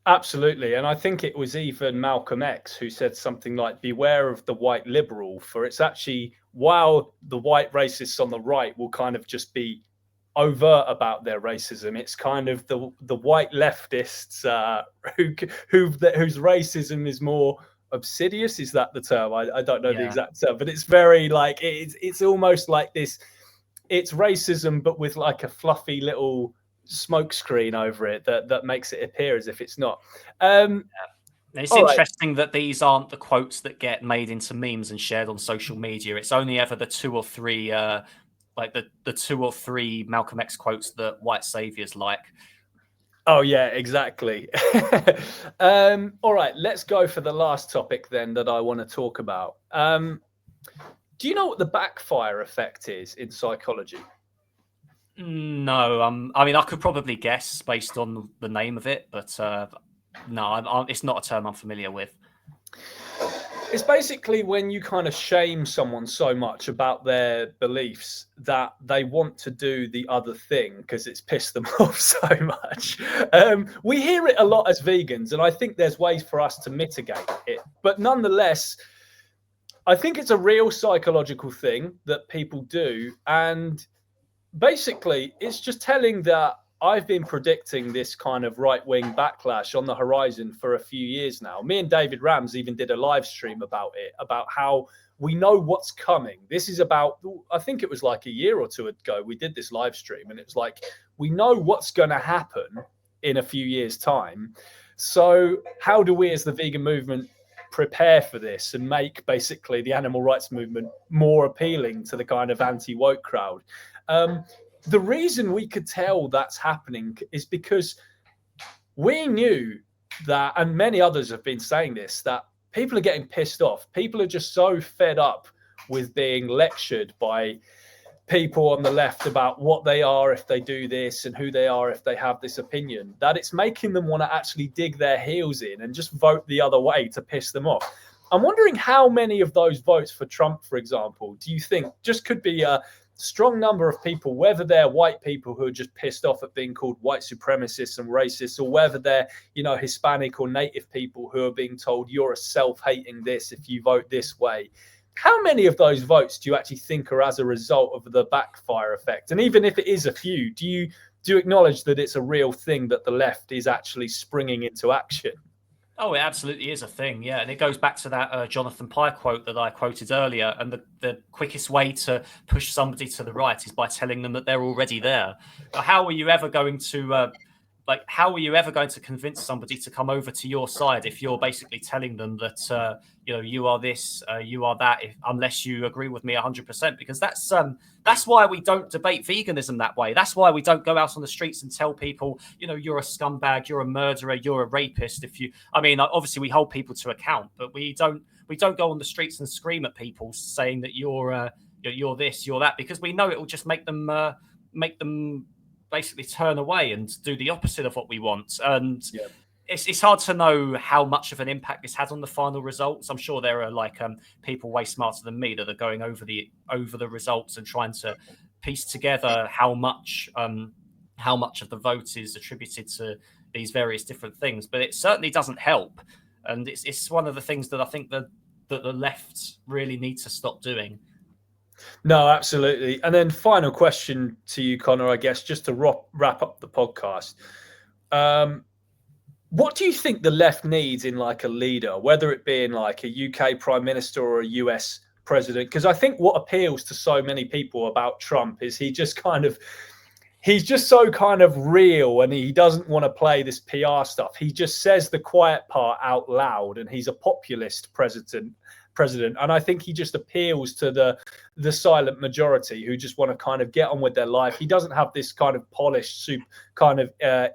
Absolutely. And I think it was even Malcolm X who said something like, beware of the white liberal, for it's actually, while the white racists on the right will kind of just be overt about their racism, it's kind of the white leftists whose racism is more obsidious. Is that the term? I don't know the exact term, but it's very like, it's almost like this. It's racism, but with like a fluffy little smoke screen over it that makes it appear as if it's not. It's interesting that these aren't the quotes that get made into memes and shared on social media. It's only ever the two or three Malcolm X quotes that white saviors like. Oh yeah, exactly. All right, let's go for the last topic then that I want to talk about. Do you know what the backfire effect is in psychology? No, I mean, I could probably guess based on the name of it, but no, it's not a term I'm familiar with. It's basically when you kind of shame someone so much about their beliefs that they want to do the other thing because it's pissed them off so much. We hear it a lot as vegans, and I think there's ways for us to mitigate it. But nonetheless, I think it's a real psychological thing that people do. And basically, it's just telling that I've been predicting this kind of right-wing backlash on the horizon for a few years now. Me and David Rams even did a live stream about it, about how we know what's coming. This is about, I think it was like a year or two ago, we did this live stream, and it was like, we know what's going to happen in a few years' time. So how do we as the vegan movement prepare for this and make basically the animal rights movement more appealing to the kind of anti-woke crowd? The reason we could tell that's happening is because we knew that, and many others have been saying this, that people are getting pissed off. People are just so fed up with being lectured by people on the left about what they are if they do this and who they are if they have this opinion, that it's making them want to actually dig their heels in and just vote the other way to piss them off. I'm wondering how many of those votes for Trump, for example, do you think just could be a strong number of people, whether they're white people who are just pissed off at being called white supremacists and racists, or whether they're, Hispanic or native people who are being told you're a self-hating this if you vote this way. How many of those votes do you actually think are as a result of the backfire effect? And even if it is a few, do you acknowledge that it's a real thing that the left is actually springing into action? Oh, it absolutely is a thing, yeah. And it goes back to that Jonathan Pye quote that I quoted earlier. And the quickest way to push somebody to the right is by telling them that they're already there. How are you ever going to like, how are you ever going to convince somebody to come over to your side if you're basically telling them that you are this, you are that, unless you agree with me 100%? Because that's why we don't debate veganism that way. That's why we don't go out on the streets and tell people, you're a scumbag, you're a murderer, you're a rapist. Obviously we hold people to account, but we don't go on the streets and scream at people saying that you're this, you're that, because we know it will just make them basically turn away and do the opposite of what we want. And it's hard to know how much of an impact this had on the final results. I'm sure there are people way smarter than me that are going over the results and trying to piece together how much of the vote is attributed to these various different things. But it certainly doesn't help, and it's one of the things that I think that the left really need to stop doing. No, absolutely. And then final question to you, Connor, I guess, just to wrap up the podcast. What do you think the left needs in like a leader, whether it be in like a UK prime minister or a US president? Because I think what appeals to so many people about Trump is he's just so kind of real, and he doesn't want to play this PR stuff. He just says the quiet part out loud, and he's a populist president. And I think he just appeals to the silent majority who just want to kind of get on with their life. He doesn't have this kind of polished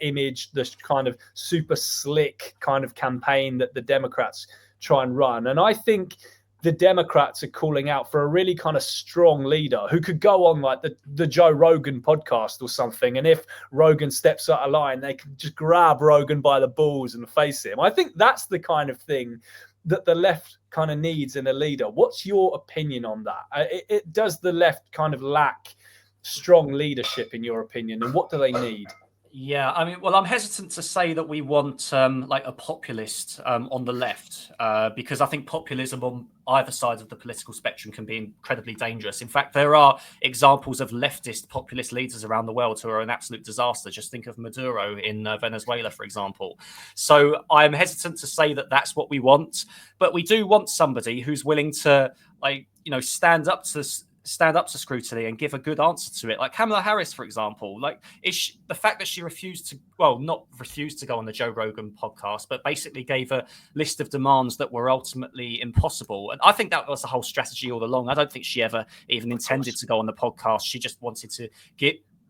image, this kind of super slick kind of campaign that the Democrats try and run. And I think the Democrats are calling out for a really kind of strong leader who could go on like the Joe Rogan podcast or something. And if Rogan steps out of line, they can just grab Rogan by the balls and face him. I think that's the kind of thing that the left kind of needs in a leader. What's your opinion on that? Does the left kind of lack strong leadership in your opinion, and what do they need? Yeah, I'm hesitant to say that we want like a populist on the left because I think populism on either side of the political spectrum can be incredibly dangerous. In fact, there are examples of leftist populist leaders around the world who are an absolute disaster. Just think of Maduro in Venezuela, for example. So I'm hesitant to say that that's what we want, but we do want somebody who's willing to stand up to scrutiny and give a good answer to it. Like Kamala Harris, for example, the fact that she not refused to go on the Joe Rogan podcast, but basically gave a list of demands that were ultimately impossible. And I think that was the whole strategy all along. I don't think she ever even intended to go on the podcast. She just wanted to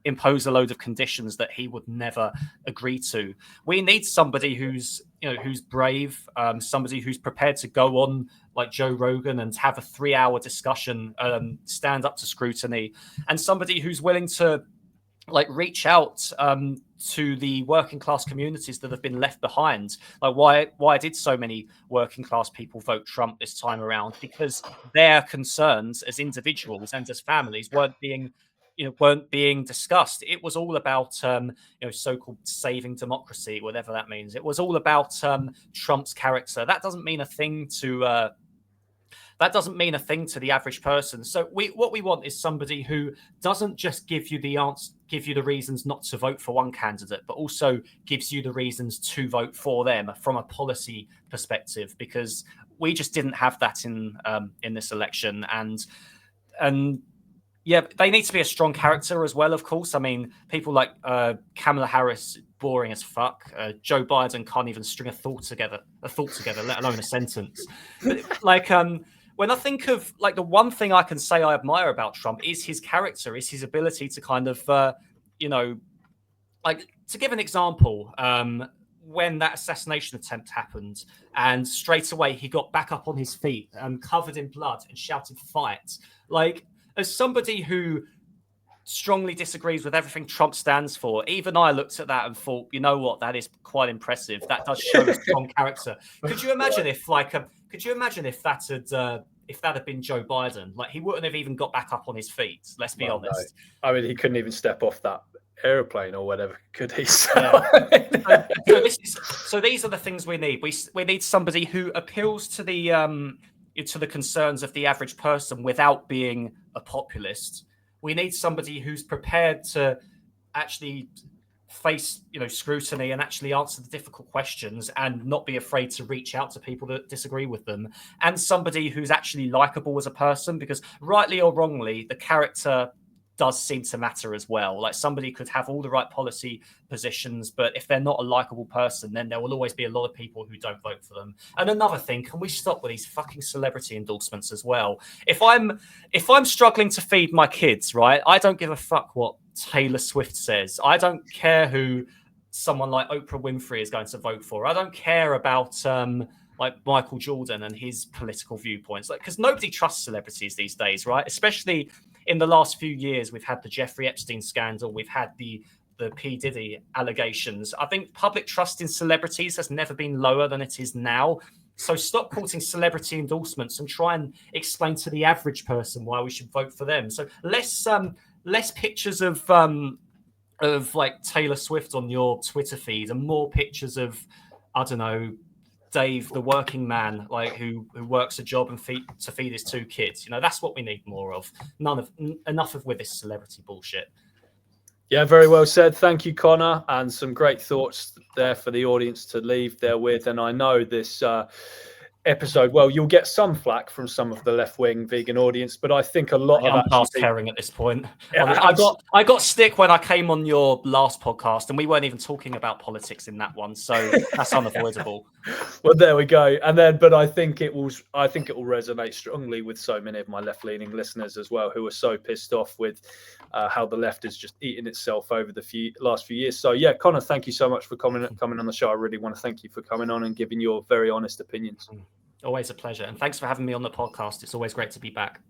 impose a load of conditions that he would never agree to. We need somebody who's brave, somebody who's prepared to go on like Joe Rogan and have a 3-hour discussion, stand up to scrutiny, and somebody who's willing to reach out to the working class communities that have been left behind. Like why did so many working class people vote Trump this time around? Because their concerns as individuals and as families weren't being discussed. It was all about so-called saving democracy, whatever that means. It was all about Trump's character. That doesn't mean a thing to the average person. So what we want is somebody who doesn't just give you the reasons not to vote for one candidate, but also gives you the reasons to vote for them from a policy perspective, because we just didn't have that in this election. And yeah, they need to be a strong character as well, of course. I mean, people like Kamala Harris, boring as fuck. Joe Biden can't even string a thought together, let alone a sentence. But, when I think of the one thing I can say I admire about Trump is his character, is his ability to kind of, to give an example, when that assassination attempt happened and straight away he got back up on his feet and covered in blood and shouted fight. As somebody who strongly disagrees with everything Trump stands for, even I looked at that and thought, you know what, that is quite impressive. That does show a strong character. Could you imagine if that had been Joe Biden? He wouldn't have even got back up on his feet. Let's be honest. No. I mean, he couldn't even step off that airplane or whatever, could he? Yeah. So these are the things we need. We need somebody who appeals to the concerns of the average person without being a populist. We need somebody who's prepared to actually face scrutiny and actually answer the difficult questions and not be afraid to reach out to people that disagree with them, and somebody who's actually likable as a person, because rightly or wrongly the character does seem to matter as well. Like somebody could have all the right policy positions, but if they're not a likable person, then there will always be a lot of people who don't vote for them. And another thing, can we stop with these fucking celebrity endorsements as well? If I'm struggling to feed my kids, right, I don't give a fuck what Taylor Swift says. I don't care who someone like Oprah Winfrey is going to vote for. I don't care about like Michael Jordan and his political viewpoints, like, because nobody trusts celebrities these days, right? Especially in the last few years, we've had the Jeffrey Epstein scandal, we've had the P. Diddy allegations. I think public trust in celebrities has never been lower than it is now. So stop quoting celebrity endorsements and try and explain to the average person why we should vote for them. So less pictures of like Taylor Swift on your Twitter feed and more pictures of, I don't know, Dave, the working man, like who works a job and to feed his 2 kids. You know, that's what we need more of. Enough of with this celebrity bullshit. Yeah, very well said. Thank you, Connor, and some great thoughts there for the audience to leave there with. And I know this episode, well, you'll get some flack from some of the left-wing vegan audience, but I think a lot of I'm past caring at this point. I got stick when I came on your last podcast, and we weren't even talking about politics in that one, so that's unavoidable. Well, there we go. And then, but I think it will resonate strongly with so many of my left-leaning listeners as well, who are so pissed off with how the left has just eaten itself over the last few years. So yeah, Connor, thank you so much for coming on the show. I really want to thank you for coming on and giving your very honest opinions. Always a pleasure. And thanks for having me on the podcast. It's always great to be back.